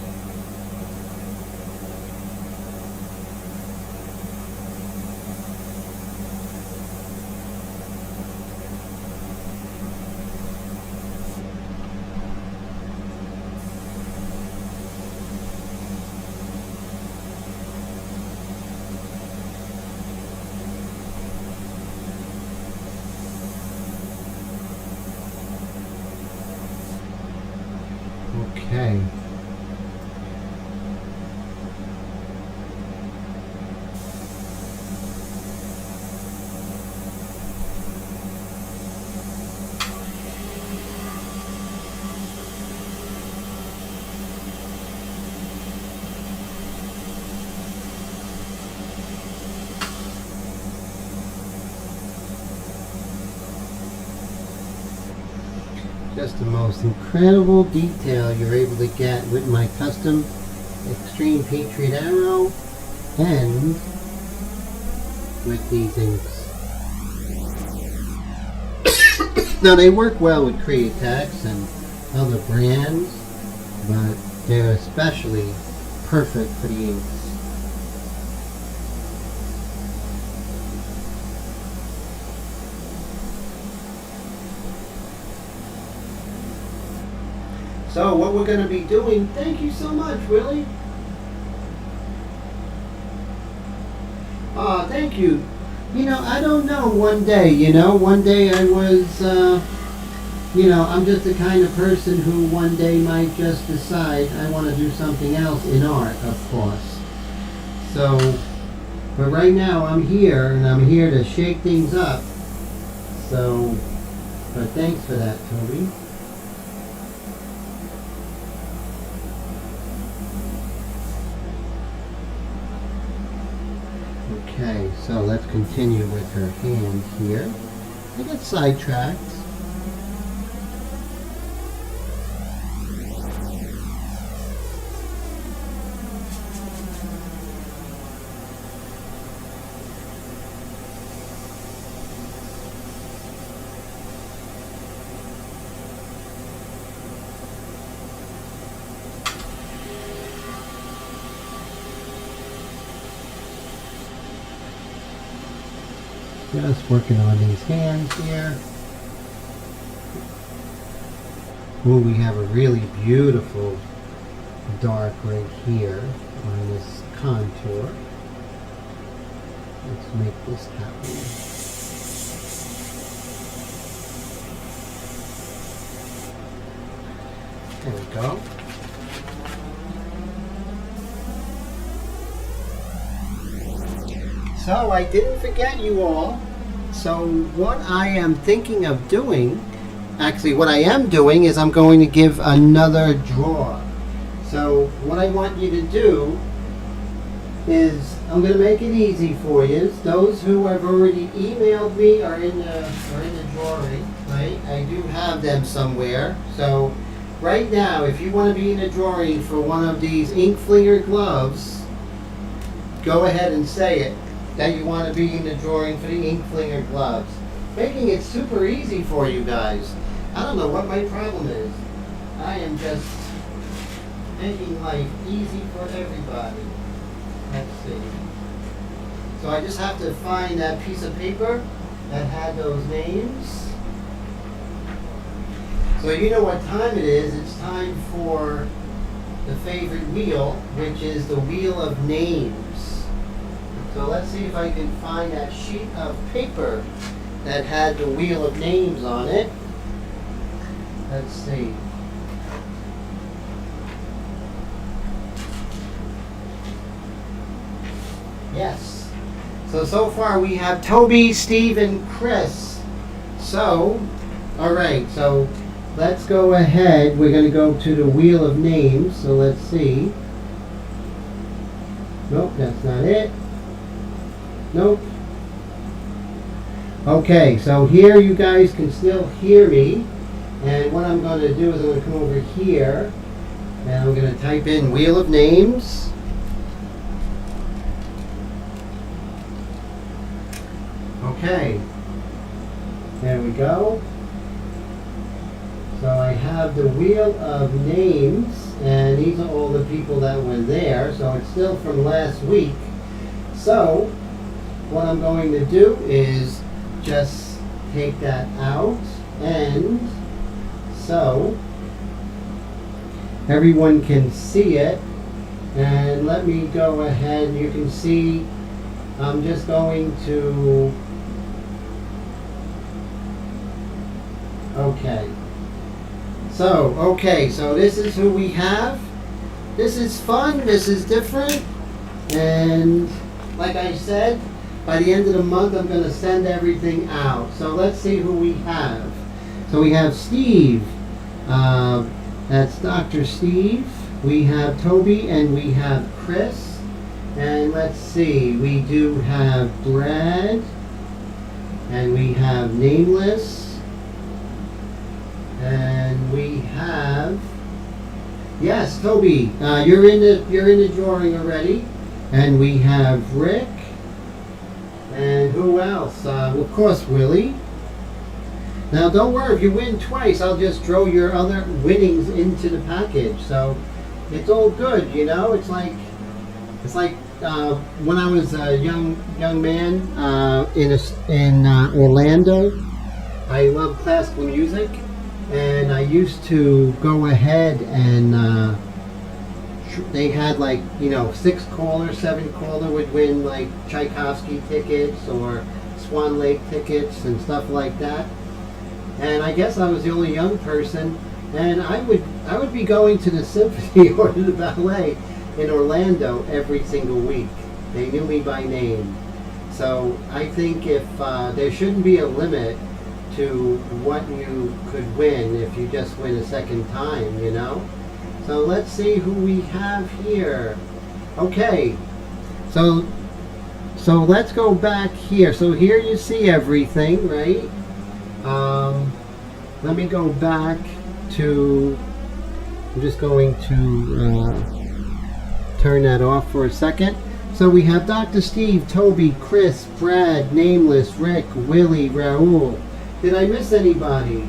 Okay. Just the most incredible detail you're able to get with my custom Extreme Patriot arrow and with these inks. Now they work well with Createx and other brands, but they're especially perfect for the inks. So what we're going to be doing, thank you so much, Willie. Thank you. I don't know, one day I was, I'm just the kind of person who one day might just decide I want to do something else in art, of course. So, but right now I'm here, and I'm here to shake things up. So, but thanks for that, Toby. Okay, so let's continue with her hand here. I get sidetracked. Just working on these hands here. Ooh, we have a really beautiful dark right here on this contour. Let's make this happen. There we go. So I didn't forget you all. So what I am thinking of doing, actually what I am doing is I'm going to give another draw. So what I want you to do is I'm going to make it easy for you. Those who have already emailed me are in the drawing, right? I do have them somewhere. So right now, if you want to be in a drawing for one of these ink flinger gloves, go ahead and say it, that you want to be in the drawing for the ink flinger gloves. Making it super easy for you guys. I don't know what my problem is. I am just making life easy for everybody. Let's see. So I just have to find that piece of paper that had those names. So you know what time it is. It's time for the favorite wheel, which is the wheel of names. So let's see if I can find that sheet of paper that had the wheel of names on it. Let's see. Yes. So far we have Toby, Steve, and Chris. So, alright, so let's go ahead. We're going to go to the wheel of names. So let's see. Nope, that's not it. Nope. Okay, so here you guys can still hear me. And what I'm going to do is I'm going to come over here and I'm going to type in wheel of names. Okay. There we go. So I have the wheel of names, and these are all the people that were there. So it's still from last week. So what I'm going to do is just take that out, and so everyone can see it. And let me go ahead. You can see I'm just going to, okay, so this is who we have. This is fun, this is different, and like I said, by the end of the month I'm going to send everything out. So let's see who we have. So we have Steve, that's Dr. Steve. We have Toby, and we have Chris. And let's see, we do have Brad, and we have Nameless, and we have, yes, Toby, you're in the drawing already. And we have Rick, and who else? Of course, Willie. Now don't worry, if you win twice, I'll just throw your other winnings into the package. So it's all good, you know. It's like when I was a young man in Orlando. I love classical music, and I used to go ahead and they had, like, you know, 6-caller, 7-caller would win like Tchaikovsky tickets or Swan Lake tickets and stuff like that. And I guess I was the only young person, and I would be going to the symphony or to the ballet in Orlando every single week. They knew me by name. So I think if there shouldn't be a limit to what you could win if you just win a second time, you know. So let's see who we have here. Okay, so let's go back here. So here you see everything, right? Let me go back to, I'm just going to turn that off for a second. So we have Dr. Steve, Toby, Chris, Brad, Nameless, Rick, Willie, Raul. Did I miss anybody?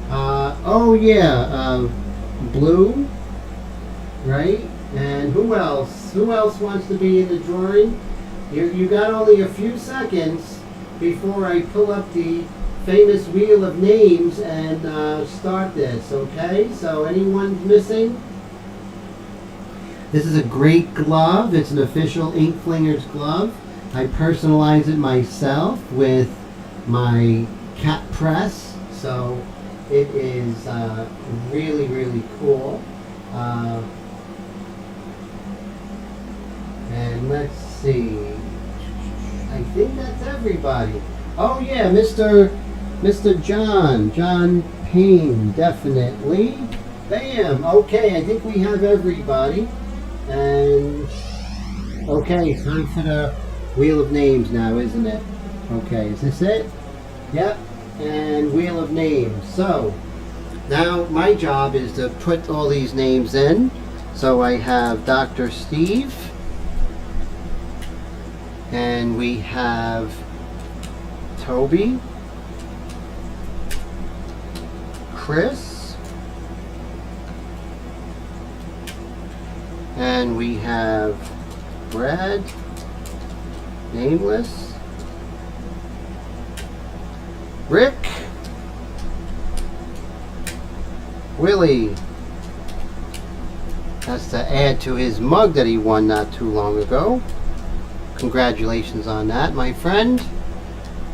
Oh yeah, Blue, right? And who else? Who else wants to be in the drawing? You got only a few seconds before I pull up the famous wheel of names and start this, okay? So anyone missing? This is a great glove. It's an official Ink Flingers glove. I personalize it myself with my cat press, so it is really, really cool. And let's see. I think that's everybody. Oh yeah, Mr. John Payne, definitely. Bam. Okay, I think we have everybody. And okay, time for the wheel of names now, isn't it? Okay, is this it? Yep. And wheel of names. So now my job is to put all these names in. So I have Dr. Steve, and we have Toby, Chris, and we have Brad, Nameless, Rick, Willie. That's to add to his mug that he won not too long ago. Congratulations on that, my friend.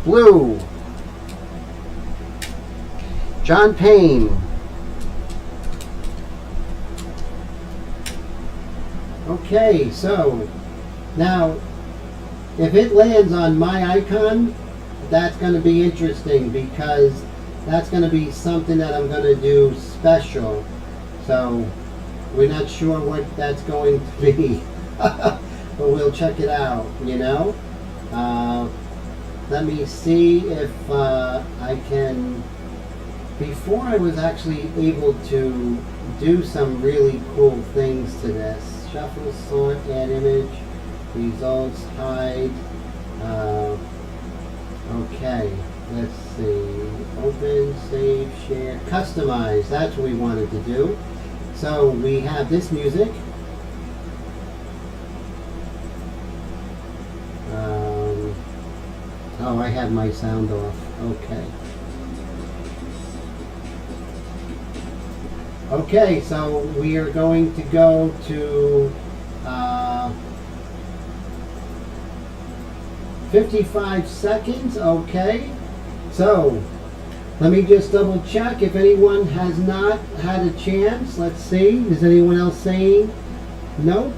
Blue, John Payne, okay, so now if it lands on my icon, that's going to be interesting, because that's going to be something that I'm going to do special. So we're not sure what that's going to be, but we'll check it out, you know. Let me see if I can, before I was actually able to do some really cool things to this. Shuffle, sort, add image, results, hide. Okay, let's see. Open, save, share, customize. That's what we wanted to do. So we have this music. Oh, I have my sound off. Okay. Okay, so we are going to go to 55 seconds. Okay. So let me just double check if anyone has not had a chance. Let's see. Is anyone else saying? Nope.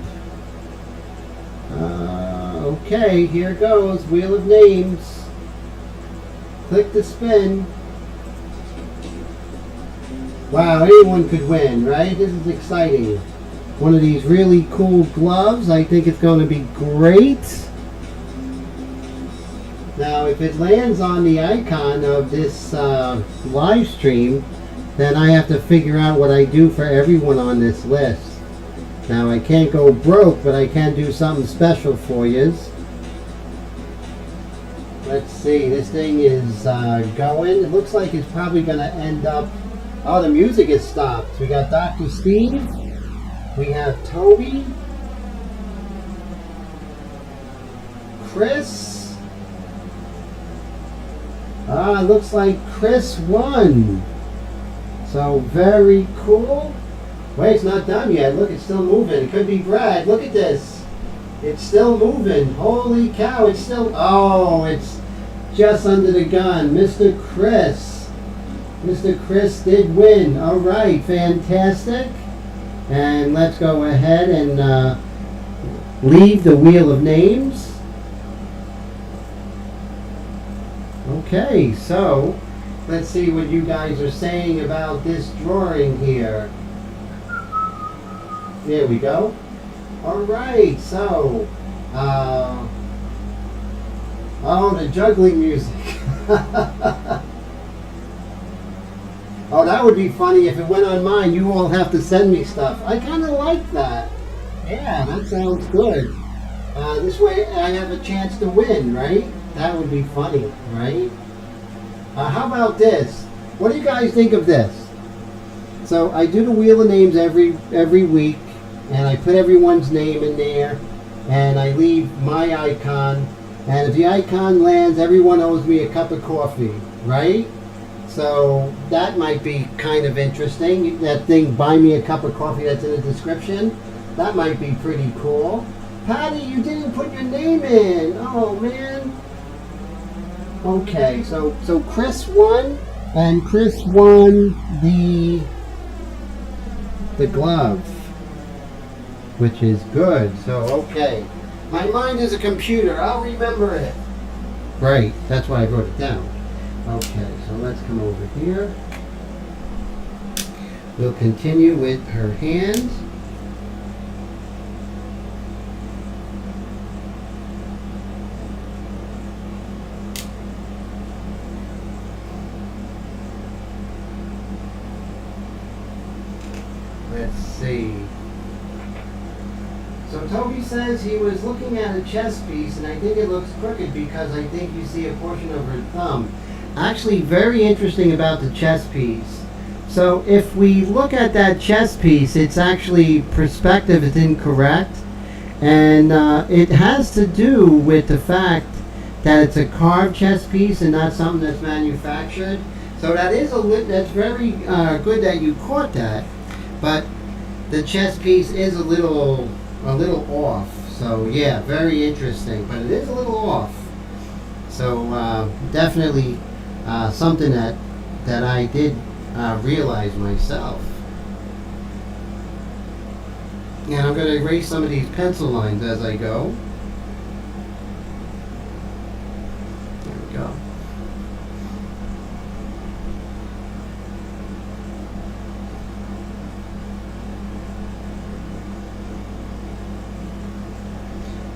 Okay, here goes. Wheel of names. Click to spin. Wow, anyone could win, right? This is exciting. One of these really cool gloves. I think it's going to be great. Now, if it lands on the icon of this live stream, then I have to figure out what I do for everyone on this list. Now, I can't go broke, but I can do something special for you. Let's see, this thing is going. It looks like it's probably going to end up... Oh, the music has stopped. We got Dr. Steve. We have Toby. Chris. Looks like Chris won. So, very cool. Wait, it's not done yet. Look, it's still moving. It could be Brad. Look at this. It's still moving. Holy cow, it's still... Oh, it's just under the gun. Mr. Chris. Mr. Chris did win. All right, fantastic. And let's go ahead and leave the Wheel of Names. Okay, so let's see what you guys are saying about this drawing here. There we go. All right, so, oh, the juggling music. Oh, that would be funny if it went on mine. You all have to send me stuff. I kind of like that. Yeah, that sounds good. This way I have a chance to win, right? That would be funny, right? How about this? What do you guys think of this? So I do the Wheel of Names every week, and I put everyone's name in there, and I leave my icon, and if the icon lands, everyone owes me a cup of coffee, right? So that might be kind of interesting. That thing, buy me a cup of coffee, that's in the description. That might be pretty cool. Patty, you didn't put your name in. Oh, man. Okay, so Chris won, and Chris won the glove, which is good. So, okay. My mind is a computer. I'll remember it. Right, that's why I wrote it down. Okay, so let's come over here. We'll continue with her hands. Let's see. So Toby says he was looking at a chess piece, and I think it looks crooked because I think you see a portion of her thumb. Actually, very interesting about the chess piece. So if we look at that chess piece, it's actually perspective is incorrect, and it has to do with the fact that it's a carved chess piece and not something that's manufactured. So that is that's very good that you caught that, but the chess piece is a little off. So yeah, very interesting, but it is a little off. So definitely something that I did realize myself. And I'm going to erase some of these pencil lines as I go. There we go.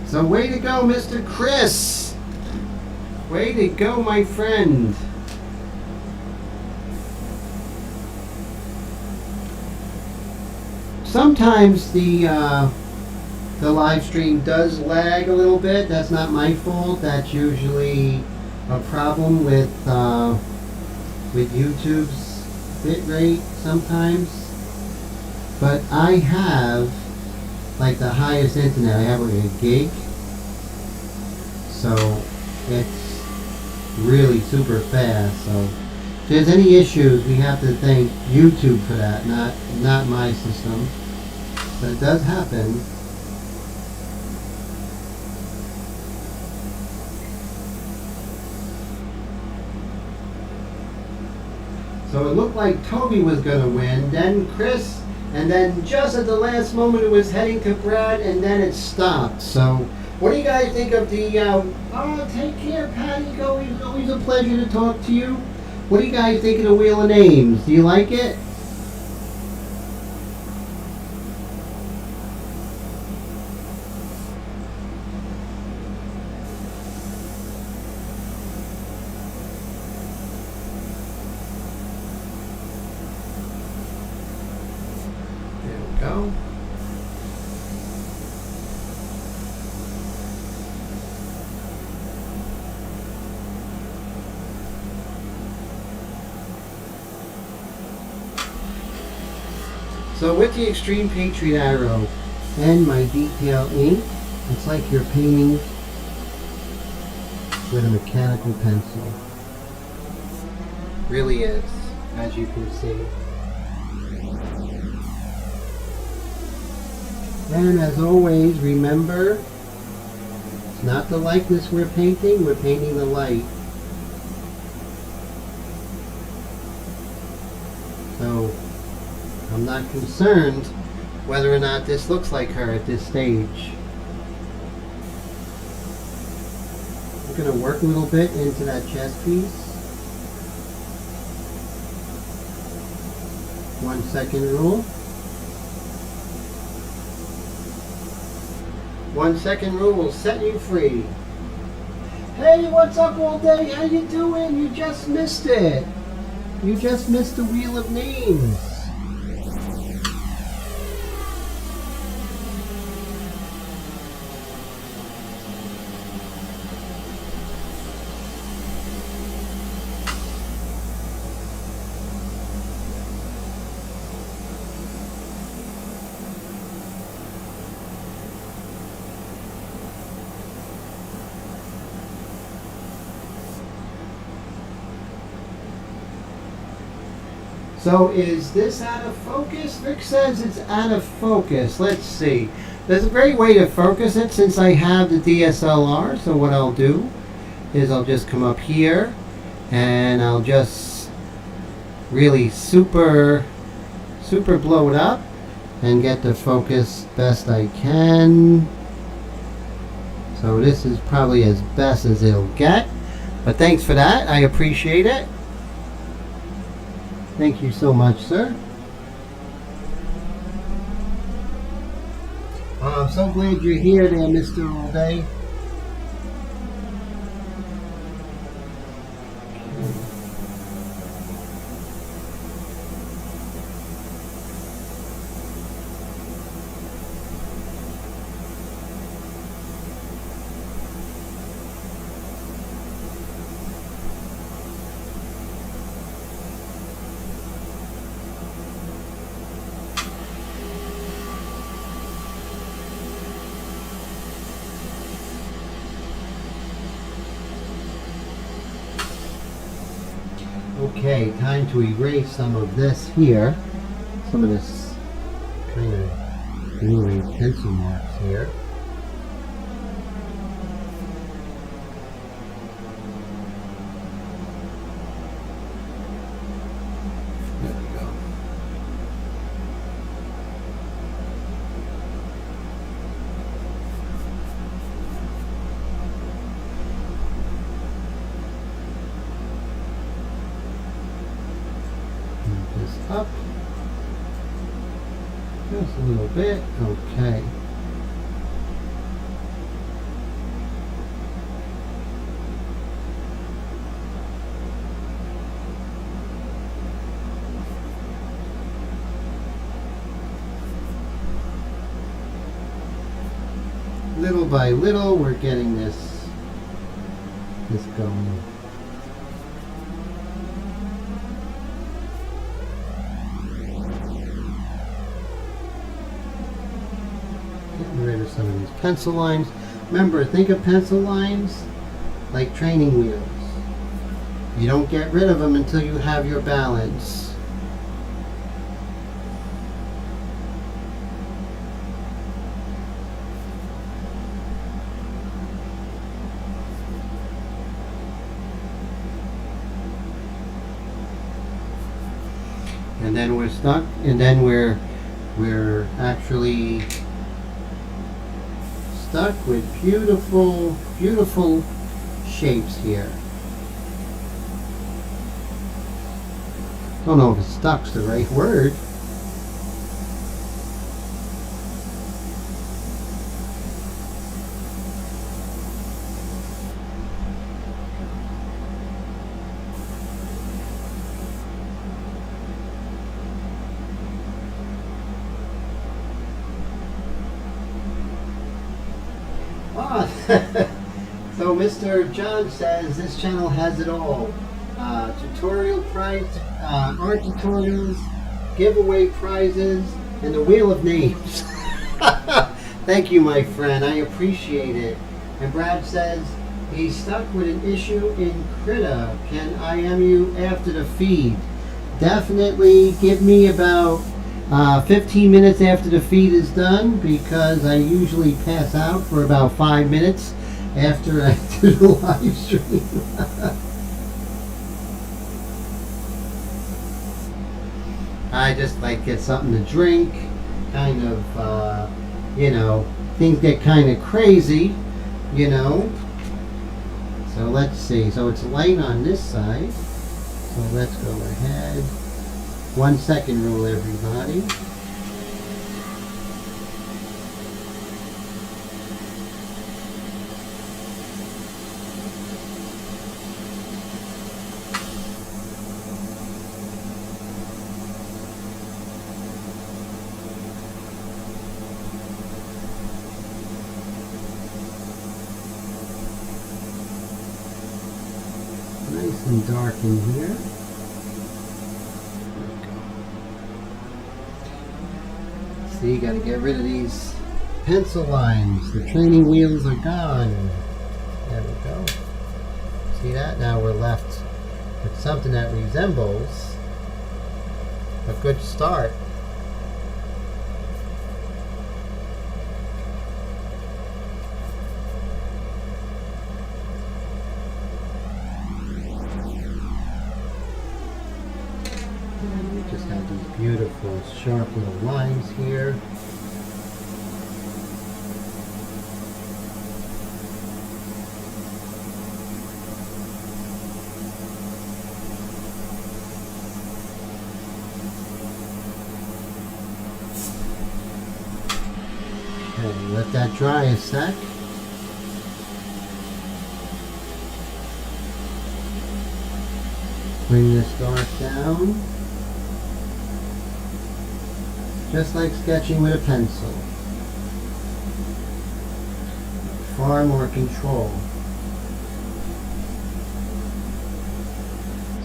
So way to go, Mr. Chris. Way to go, my friend. Sometimes the live stream does lag a little bit. That's not my fault. That's usually a problem with YouTube's bitrate sometimes. But I have like the highest internet. I have like a gig, so it's really super fast. So if there's any issues, we have to thank YouTube for that, not my system. But it does happen. So it looked like Toby was going to win, then Chris, and then just at the last moment it was heading to Brad, and then it stopped. So what do you guys think of the... oh, take care, Patty. Always a pleasure to talk to you. What do you guys think of the Wheel of Names? Do you like it? Go. So with the Extreme Patriot Arrow and my detail ink, it's like you're painting with a mechanical pencil. Really is, as you can see. And as always, remember, it's not the likeness we're painting the light. So, I'm not concerned whether or not this looks like her at this stage. I'm going to work a little bit into that chest piece. 1 second rule. 1 second rule will set you free. Hey, what's up all day? How you doing? You just missed it. You just missed the Wheel of Names. So is this out of focus? Vic says it's out of focus. Let's see. There's a great way to focus it since I have the DSLR. So what I'll do is I'll just come up here and I'll just really super blow it up and get the focus best I can. So this is probably as best as it'll get. But thanks for that. I appreciate it. Thank you so much, sir. I'm so glad you're here there, Mr. All Day. Okay, time to erase some of this here. Some of this kind of gluey pencil marks here. There we go. Up just a little bit. Okay. Little by little, we're getting this going. Rid of some of these pencil lines. Remember, think of pencil lines like training wheels. You don't get rid of them until you have your balance. And then we're stuck, and then we're actually stuck with beautiful shapes here. Don't know if stuck's the right word. So Mr. John says this channel has it all. Tutorial prize, art tutorials, giveaway prizes, and the Wheel of Names. Thank you, my friend. I appreciate it. And Brad says he's stuck with an issue in Krita. Can I am you after the feed? Definitely give me about 15 minutes after the feed is done, because I usually pass out for about 5 minutes after I do the live stream. I just like get something to drink, kind of, you know, things get kind of crazy, you know. So let's see. So it's light on this side. So let's go ahead. 1 second rule, everybody. Nice and dark in here. See, you gotta get rid of these pencil lines. The training wheels are gone. There we go. See that? Now we're left with something that resembles a good start. Just have these beautiful sharp little lines here. Okay, let that dry a sec. Bring this dark down. Just like sketching with a pencil. Far more control.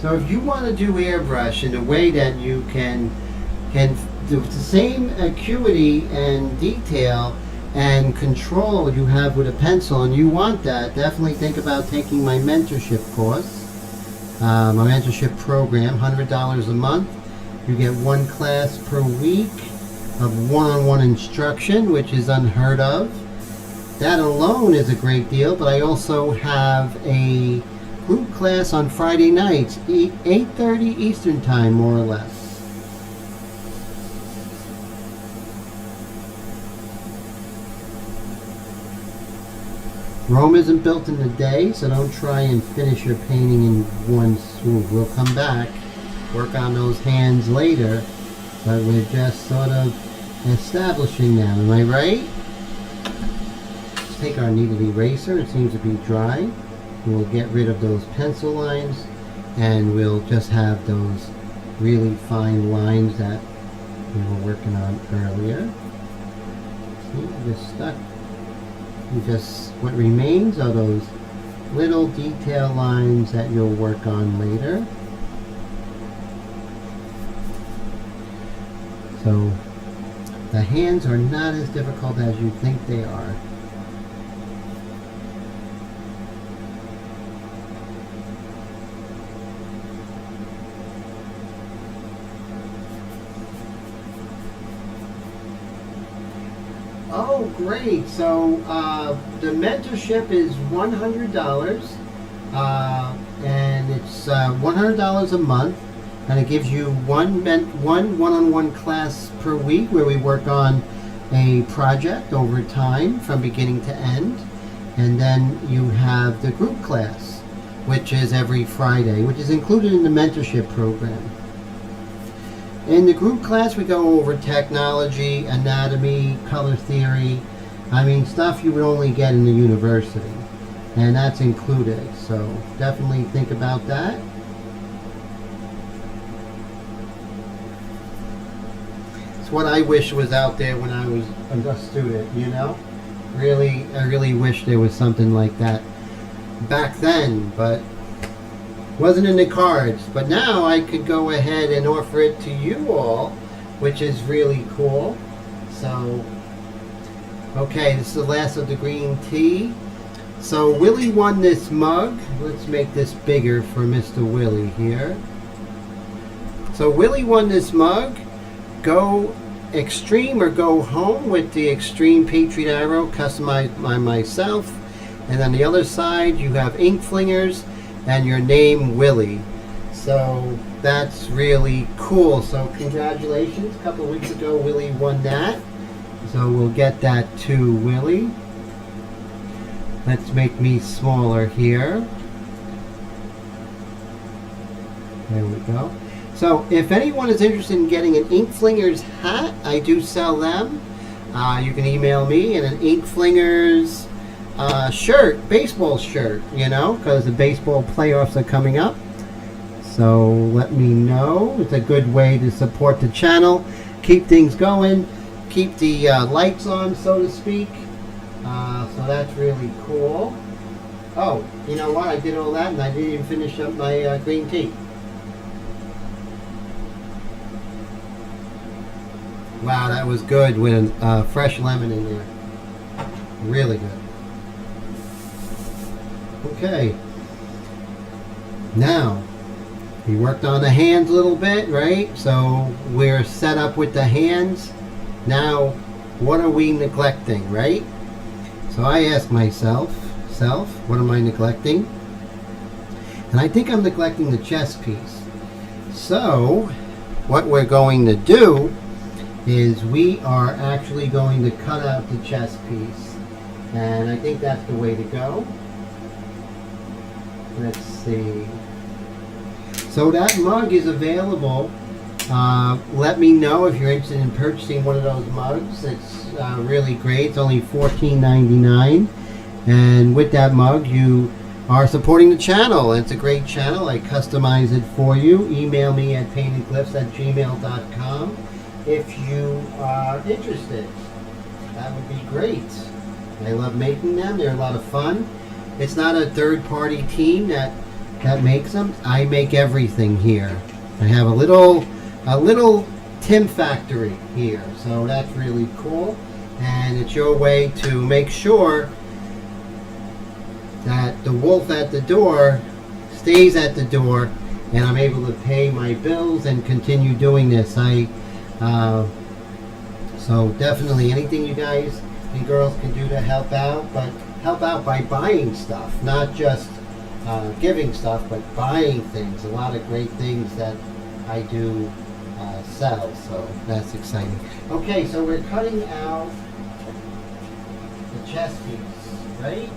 So if you want to do airbrush in a way that you can do the same acuity and detail and control you have with a pencil, and you want that, definitely think about taking my mentorship course, my mentorship program, $100 a month. You get 1 class per week of one-on-one instruction, which is unheard of. That alone is a great deal, but I also have a group class on Friday nights, 8:30 Eastern time, more or less. Rome isn't built in a day, so don't try and finish your painting in one swoop. We'll come back, work on those hands later, but we're just sort of establishing them. Am I right? Let's take our kneaded eraser. It seems to be dry. We'll get rid of those pencil lines, and we'll just have those really fine lines that we were working on earlier. See, just stuck. What remains are those little detail lines that you'll work on later. So the hands are not as difficult as you think they are. Oh, great. So the mentorship is $100, and it's $100 a month, and it gives you one one-on-one class per week where we work on a project over time from beginning to end, and then you have the group class, which is every Friday, which is included in the mentorship program. In the group class, we go over technology, anatomy, color theory. I mean, stuff you would only get in the university. And that's included. So definitely think about that. It's what I wish was out there when I was a student, you know? I really wish there was something like that back then, but wasn't in the cards. But now I could go ahead and offer it to you all which is really cool. So, okay, this is the last of the green tea. So Willie won this mug. Let's make this bigger for Mr. Willie here. So Willie won this mug. Go extreme or go home with the extreme Patriot arrow customized by myself. And on the other side you have ink flingers and your name Willie. So that's really cool. So congratulations. A couple of weeks ago Willie won that. So we'll get that to Willie. Let's make me smaller here. There we go. So if anyone is interested in getting an Ink Flingers hat, I do sell them. You can email me, and an Ink Flingers shirt, baseball shirt, you know, because the baseball playoffs are coming up. So let me know. It's a good way to support the channel, keep things going, keep the lights on, so to speak. So that's really cool. Oh, you know what? I did all that and I didn't even finish up my green tea. Wow, that was good with fresh lemon in there. Really good. Okay. Now, we worked on the hands a little bit, right? So we're set up with the hands. Now, what are we neglecting, right? So I ask myself, what am I neglecting? And I think I'm neglecting the chest piece. So what we're going to do is we are actually going to cut out the chest piece. And I think that's the way to go. Let's see. So that mug is available. Let me know if you're interested in purchasing one of those mugs. It's really great. It's only $14.99, and with that mug you are supporting the channel. It's a great channel. I customize it for you. Email me at paintedglyphs@gmail.com if you are interested. That would be great. I love making them. They're a lot of fun. It's not a third-party team that makes them. I make everything here. I have a little Tim factory here, so that's really cool. And it's your way to make sure that the wolf at the door stays at the door, and I'm able to pay my bills and continue doing this. So definitely anything you guys and girls can do to help out, but help out by buying stuff, not just giving stuff, but buying things. A lot of great things that I do sell, so that's exciting. Okay, so we're cutting out the chest piece, right?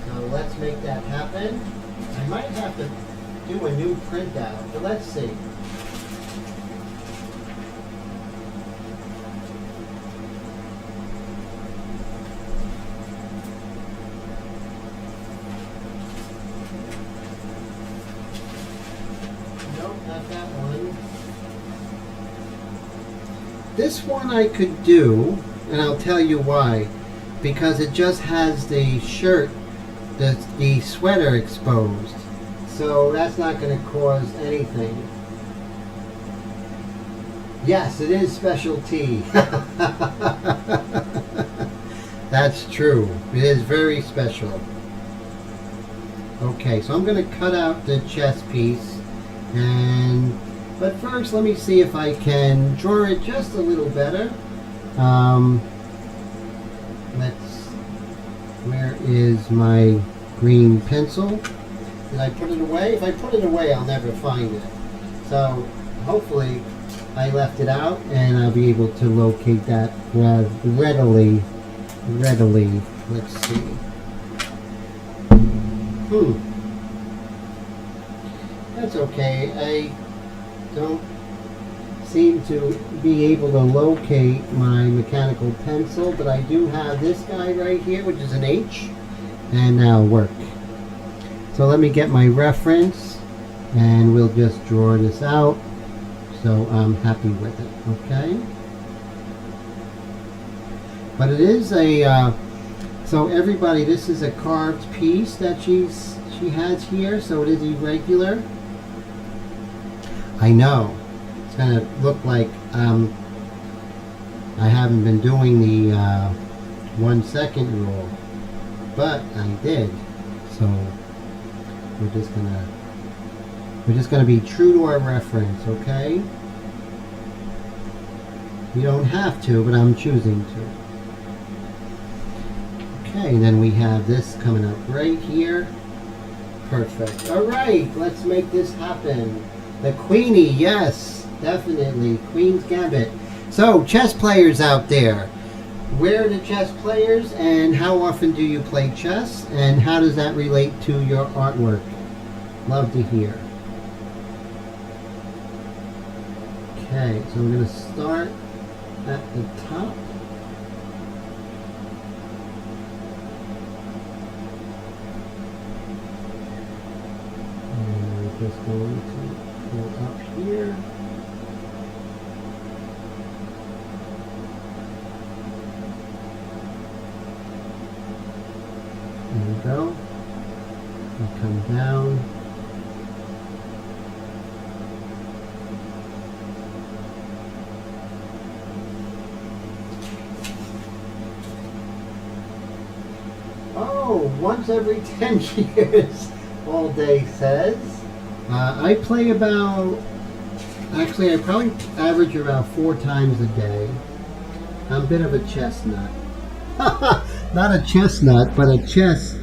So let's make that happen. I might have to do a new printout, but let's see. Nope, not that one. This one I could do, and I'll tell you why. Because it just has the shirt, the sweater exposed. So that's not going to cause anything. Yes, it is specialty. That's true. It is very special. Okay, so I'm going to cut out the chest piece. But first, let me see if I can draw it just a little better. Where is my green pencil? Did I put it away? If I put it away, I'll never find it. So hopefully I left it out and I'll be able to locate that readily. Let's see. That's okay. I don't seem to be able to locate my mechanical pencil, but I do have this guy right here, which is an H, and that'll work. So let me get my reference and we'll just draw this out so I'm happy with it. Okay, but it is a so everybody, this is a carved piece that she has here, so it is irregular. I know it's gonna look like I haven't been doing the 1 second rule, but I did. So we're just gonna be true to our reference, okay? You don't have to, but I'm choosing to. Okay, then we have this coming up right here. Perfect. All right, let's make this happen. The Queenie, yes, definitely. Queen's Gambit. So, chess players out there, where are the chess players and how often do you play chess and how does that relate to your artwork? Love to hear. Okay, so we're going to start at the top. And we're just going to go up here. There we go. We come down. Oh, once every 10 years, All Day says. I play about, actually I probably average about 4 times a day. I'm a bit of a chestnut. Not a chestnut, but a chess,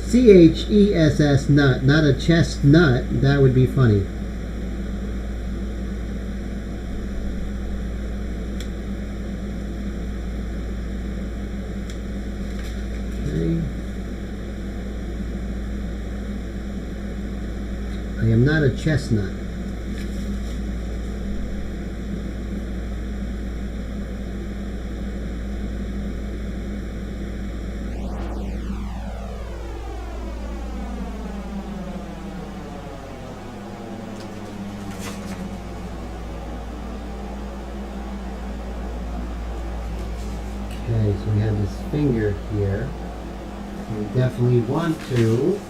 C-H-E-S-S nut, not a chestnut. That would be funny. Okay. I am not a chestnut. Okay, so we have this finger here. We definitely want to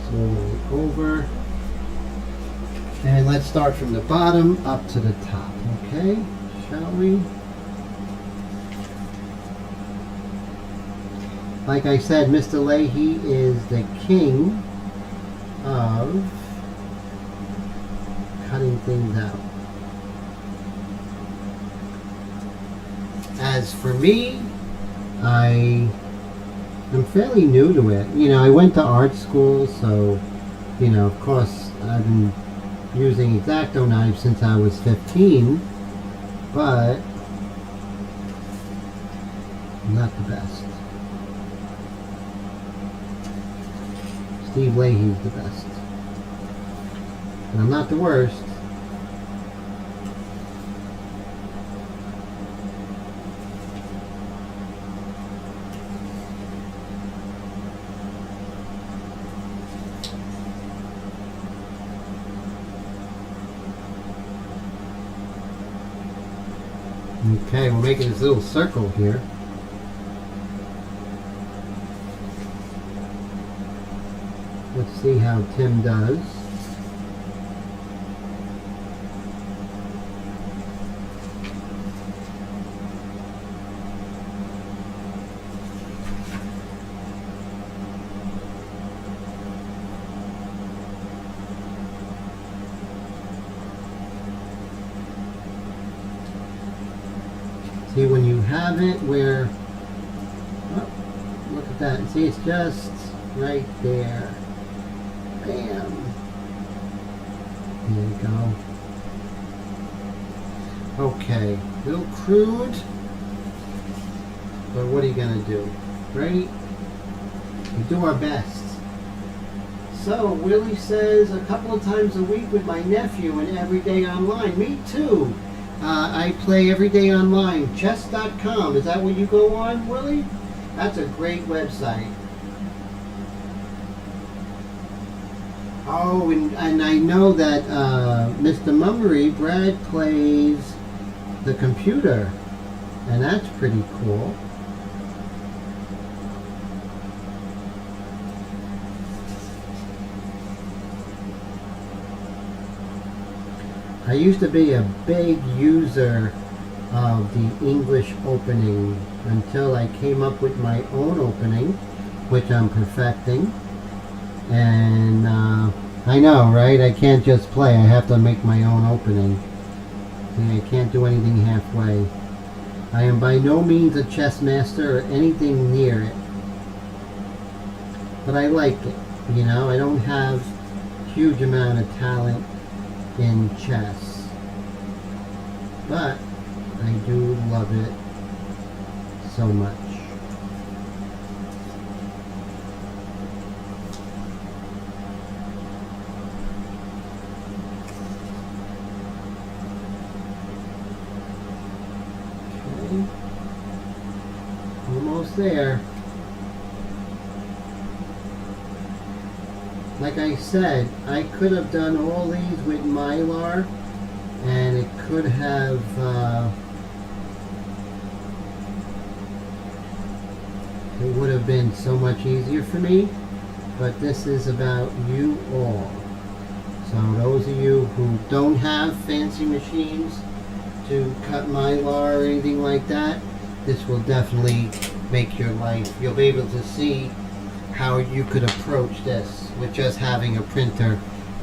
slowly over. And let's start from the bottom up to the top, okay? Shall we? Like I said, Mr. Leahy is the king of cutting things out. As for me, I am fairly new to it. You know, I went to art school, so, you know, of course, I've been using X-Acto knives since I was 15, but I'm not the best. Steve Leahy's the best. And I'm not the worst. Okay, we're making this little circle here. Let's see how Tim does. See, when you have it where, oh, look at that. See, it's just right there. Bam. There you go. Okay, a little crude, but what are you gonna do, right? We do our best. So Willie says a couple of times a week with my nephew and Everyday Online. Me too. I play Everyday Online. Chess.com. Is that where you go on, Willie? That's a great website. Oh, and I know that Mr. Mummery, Brad plays the computer, and that's pretty cool. I used to be a big user of the English opening until I came up with my own opening, which I'm perfecting. And I know, right? I can't just play. I have to make my own opening. See, I can't do anything halfway. I am by no means a chess master or anything near it. But I like it. You know, I don't have a huge amount of talent in chess. But I do love it so much. Okay. Almost there. Like I said, I could have done all these with Mylar, and it could have it would have been so much easier for me, but this is about you all. So those of you who don't have fancy machines to cut Mylar or anything like that, this will definitely make your life. You'll be able to see how you could approach this with just having a printer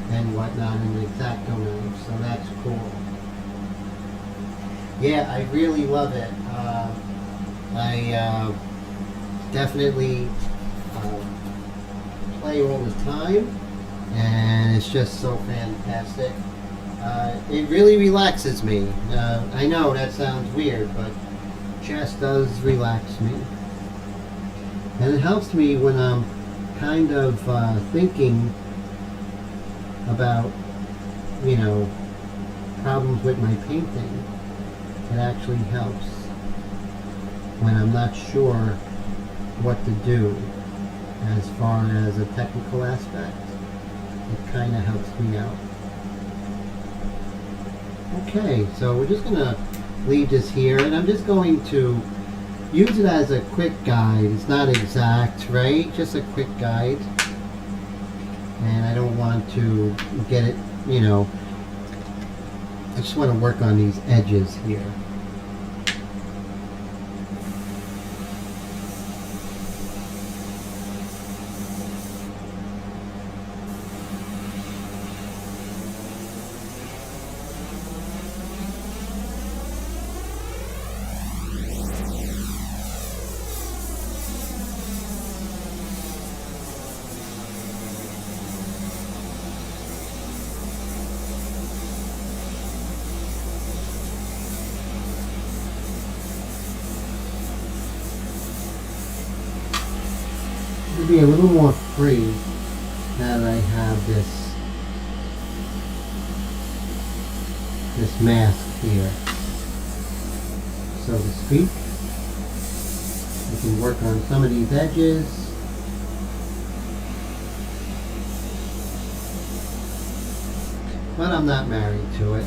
and whatnot and the X-Acto knife. So that's cool. Yeah, I really love it. I definitely play all the time, and it's just so fantastic. It really relaxes me. I know that sounds weird, but chess does relax me. And it helps me when I'm kind of thinking about, you know, problems with my painting. It actually helps when I'm not sure what to do as far as a technical aspect. It kind of helps me out. Okay, so we're just going to leave this here, and I'm just going to use it as a quick guide. It's not exact, right? Just a quick guide. And I don't want to get it, you know, I just want to work on these edges here. To be a little more free now that I have this mask here, so to speak. I can work on some of these edges. But I'm not married to it.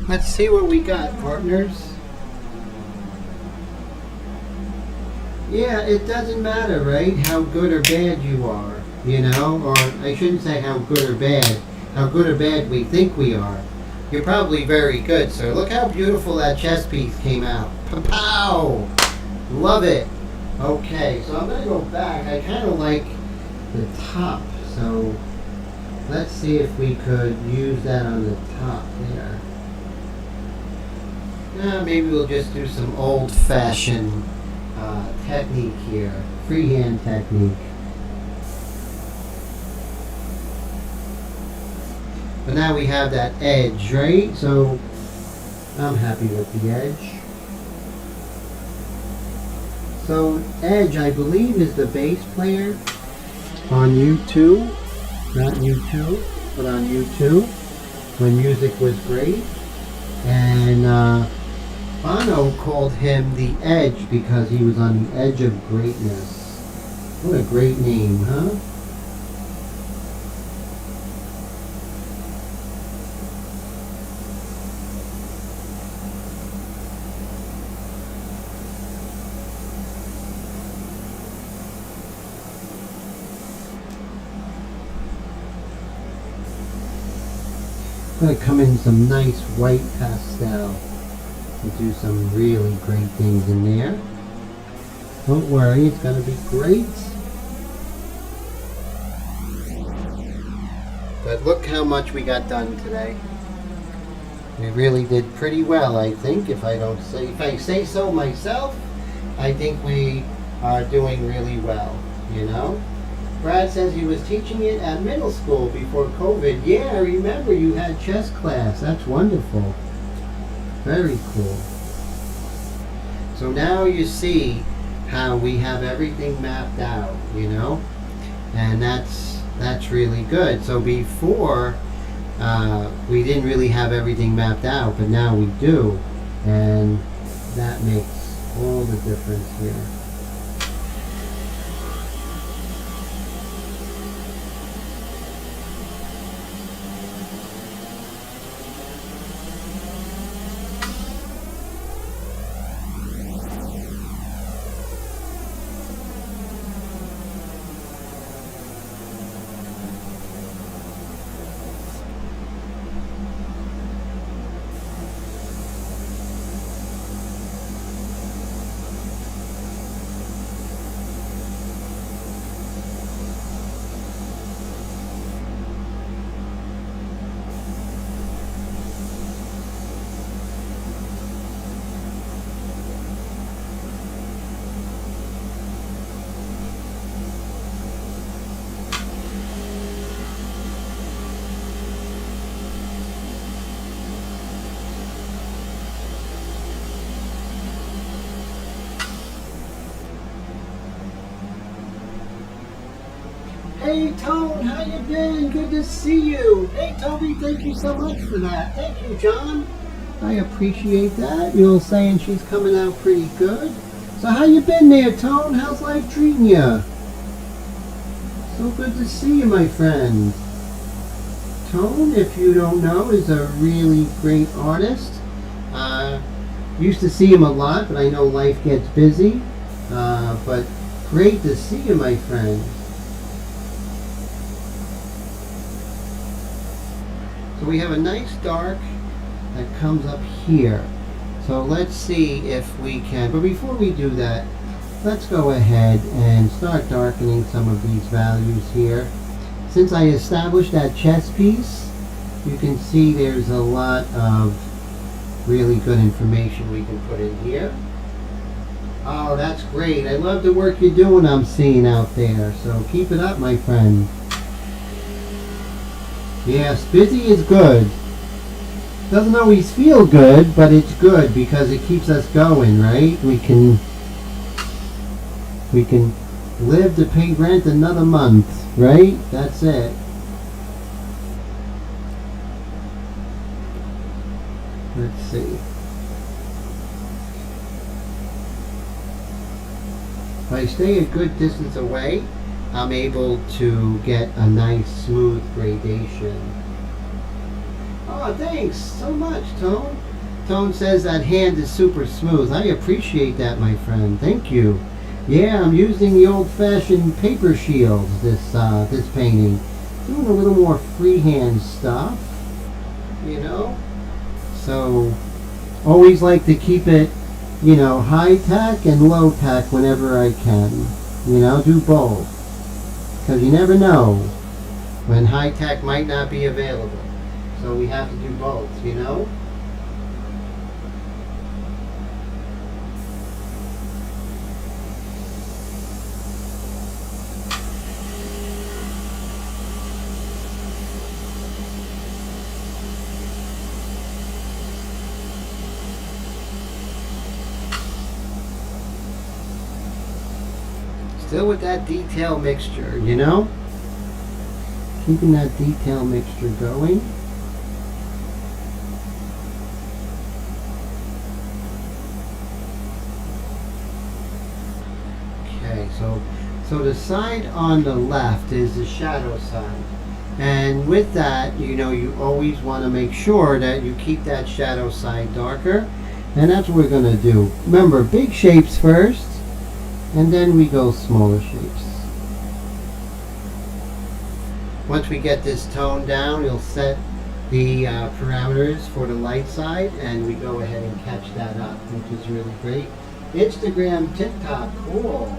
Let's see what we got, partners. Yeah, it doesn't matter, right, how good or bad you are, you know? Or I shouldn't say how good or bad. How good or bad we think we are. You're probably very good, sir. Look how beautiful that chess piece came out. Pow! Love it. Okay, so I'm going to go back. I kind of like the top, so let's see if we could use that on the top there. Maybe we'll just do some old-fashioned technique here, freehand technique. But now we have that edge, right? So I'm happy with the edge. So Edge, I believe, is the bass player on YouTube. Not YouTube, but on YouTube. when music was great. And Bono called him the Edge because he was on the edge of greatness. What a great name, huh? I'm going to come in some nice white pastel and do some really great things in there. Don't worry, it's going to be great. But look how much we got done today. We really did pretty well, I think. If I say so myself, I think we are doing really well, you know? Brad says he was teaching it at middle school before COVID. Yeah, I remember you had chess class. That's wonderful. Very cool. So now you see how we have everything mapped out, you know? And that's really good. So before, we didn't really have everything mapped out, but now we do. And that makes all the difference here. Hey Tone, how you been? Good to see you. Hey Toby, thank you so much for that. Thank you, John. I appreciate that. You're saying she's coming out pretty good. So how you been there, Tone? How's life treating you? So good to see you, my friend. Tone, if you don't know, is a really great artist. Used to see him a lot, but I know life gets busy. But great to see you, my friend. So we have a nice dark that comes up here. So let's see if we can, but before we do that, let's go ahead and start darkening some of these values here. Since I established that chess piece, you can see there's a lot of really good information we can put in here. Oh, that's great. I love the work you're doing, I'm seeing out there. So keep it up, my friend. Yes, busy is good. Doesn't always feel good, but it's good because it keeps us going, right? We can live to pay rent another month, right? That's it. Let's see. If I stay a good distance away, I'm able to get a nice smooth gradation. Oh, thanks so much, Tone. Tone says that hand is super smooth. I appreciate that, my friend. Thank you. Yeah, I'm using the old-fashioned paper shields this painting. Doing a little more freehand stuff, you know. So, always like to keep it, you know, high-tech and low-tech whenever I can. You know, do both. Because you never know when high-tech might not be available. So we have to do both, you know? Still with that detail mixture, you know? Keeping that detail mixture going. So the side on the left is the shadow side. And with that, you always want to make sure that you keep that shadow side darker. And that's what we're going to do. Remember, big shapes first, and then we go smaller shapes. Once we get this tone down, we'll set the parameters for the light side, and we go ahead and catch that up, which is really great. Instagram, TikTok, cool.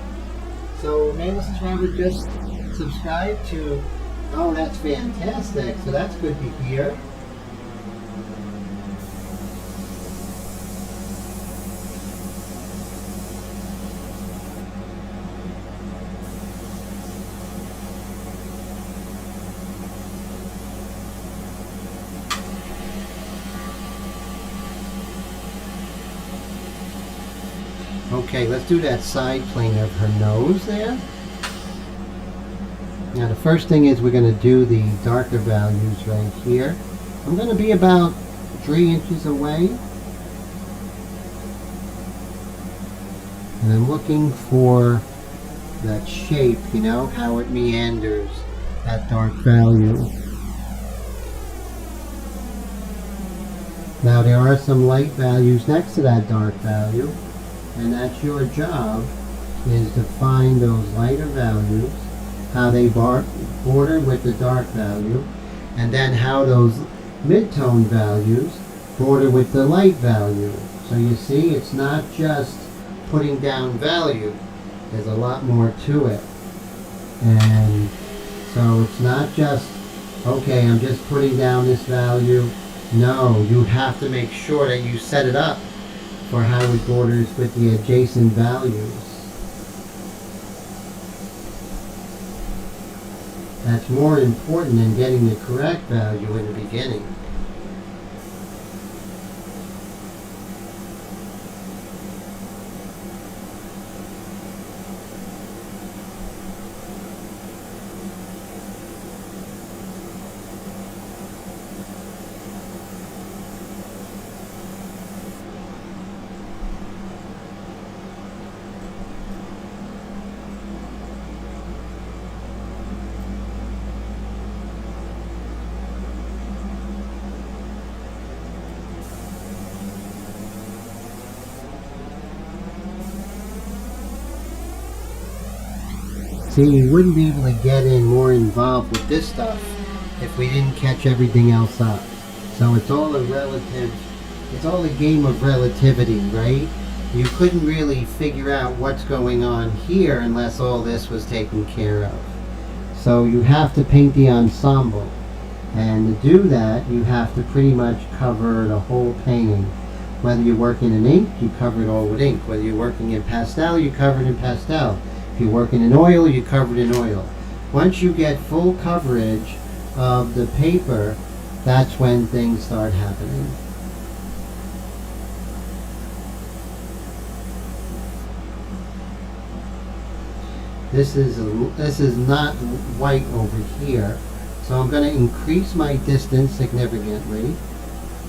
So maybe subscriber just subscribe to. Oh, that's fantastic. So that's good to hear. Okay, let's do that side plane of her nose there. Now the first thing is we're going to do the darker values right here. I'm going to be about 3 inches away. And I'm looking for that shape, how it meanders, that dark value. Now there are some light values next to that dark value. And that's your job, is to find those lighter values, how they border with the dark value, and then how those mid-tone values border with the light value. So you see, it's not just putting down value. There's a lot more to it. And so it's not just, okay, I'm just putting down this value. No, you have to make sure that you set it up for how it borders with the adjacent values. That's more important than getting the correct value in the beginning. See, we wouldn't be able to get more involved with this stuff if we didn't catch everything else up. So it's all a game of relativity, right? You couldn't really figure out what's going on here unless all this was taken care of. So you have to paint the ensemble. And to do that, you have to pretty much cover the whole painting. Whether you're working in ink, you cover it all with ink. Whether you're working in pastel, you cover it in pastel. If you're working in oil, you cover it in oil. Once you get full coverage of the paper, that's when things start happening. This is not white over here, so I'm going to increase my distance significantly,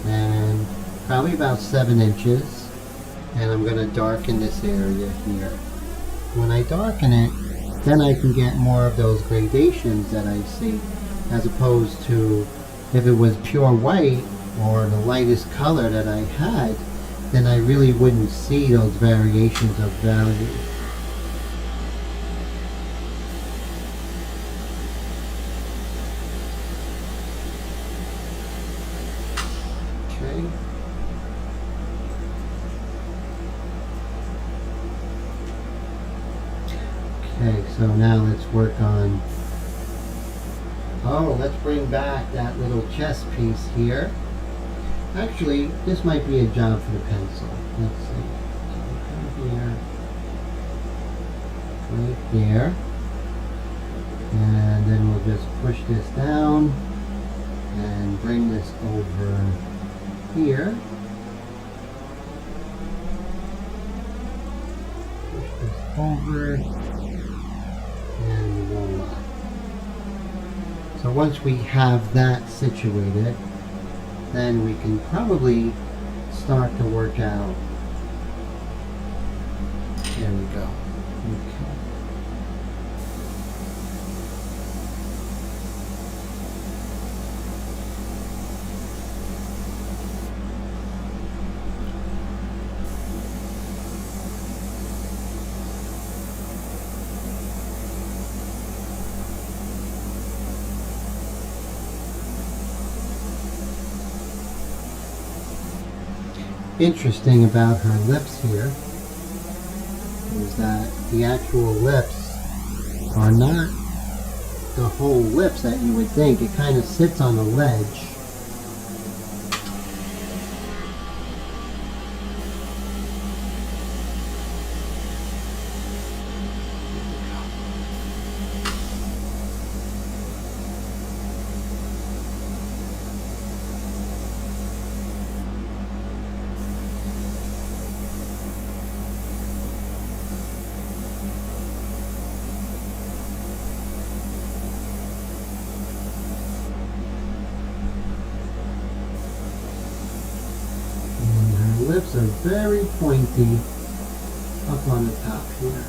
and probably about 7 inches, and I'm going to darken this area here. When I darken it, then I can get more of those gradations that I see, as opposed to if it was pure white or the lightest color that I had, then I really wouldn't see those variations of value. Okay. Okay, so now let's work on, let's bring back that little chest piece here. Actually, this might be a job for the pencil. Let's see. So here, right there. And then we'll just push this down and bring this over here. Push this over. And voila. So once we have that situated, then we can probably start to work out. There we go. Okay. interesting about her lips here is that the actual lips are not the whole lips that you would think. It kind of sits on a ledge. Lips are very pointy up on the top here.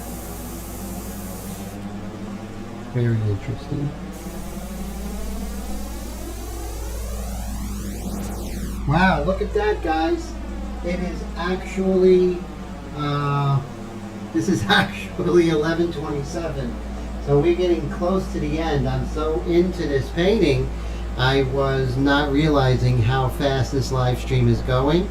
Very interesting. Wow, look at that, guys. It is actually, this is actually 11:27. So we're getting close to the end. I'm so into this painting, I was not realizing how fast this live stream is going.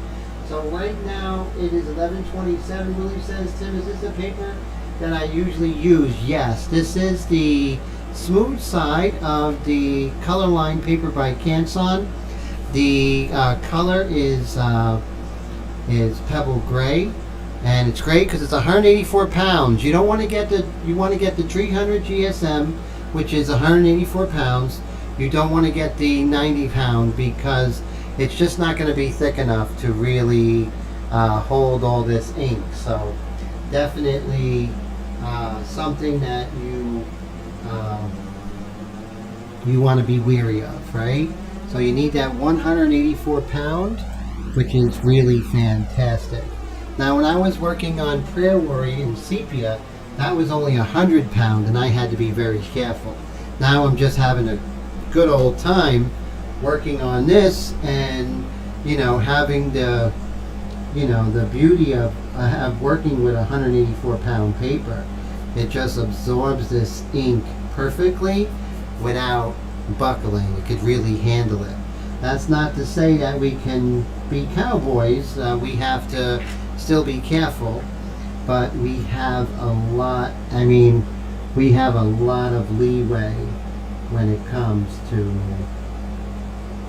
So right now it is 11:27. Willie says, Tim, is this a paper that I usually use? Yes, this is the smooth side of the color line paper by Canson. The color is pebble gray, and it's great because it's 184 pounds. You don't want to get you want to get the 300 GSM, which is 184 pounds. You don't want to get the 90 pound because it's just not going to be thick enough to really hold all this ink. So definitely something that you want to be weary of, right? So you need that 184 pound, which is really fantastic. Now when I was working on Prayer Warrior in sepia, that was only 100 pound, and I had to be very careful. Now I'm just having a good old time working on this, and having the the beauty of working with 184 pound paper. It just absorbs this ink perfectly without buckling. It could really handle it. That's not to say that we can be cowboys. We have to still be careful, but we have a lot, we have a lot of leeway when it comes to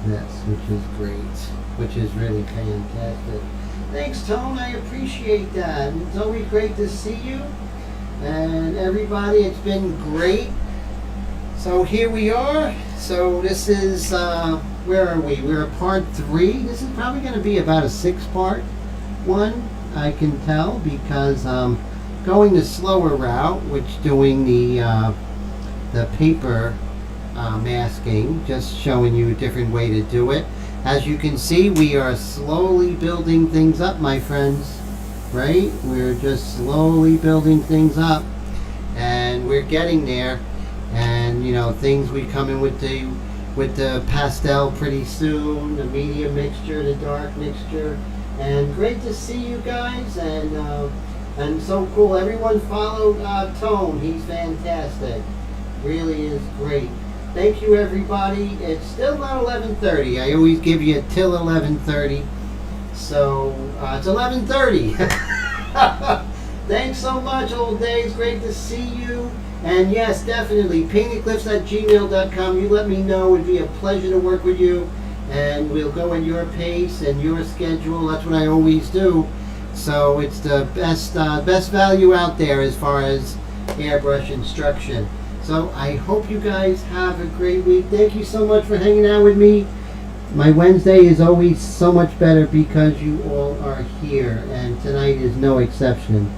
this, which is great, which is really fantastic. Thanks, Tone. I appreciate that. It's always great to see you. And everybody, it's been great. So here we are. So this is, where are we? We're at part 3. This is probably going to be about a 6-part one, I can tell, because going the slower route, which doing the paper masking, just showing you a different way to do it. As you can see, we are slowly building things up, my friends, right? We're just slowly building things up, and we're getting there. And things we come in with the pastel pretty soon, the medium mixture, the dark mixture. And great to see you guys, and so cool. Everyone follow Tone. He's fantastic. Really is great. Thank you, everybody. It's still not 11:30. I always give you till 11:30. So it's 11:30. Thanks so much, old days. Great to see you. And yes, definitely, paintingclips@gmail.com. You let me know. It'd be a pleasure to work with you. And we'll go at your pace and your schedule. That's what I always do. So it's the best value out there as far as airbrush instruction. So I hope you guys have a great week. Thank you so much for hanging out with me. My Wednesday is always so much better because you all are here, and tonight is no exception.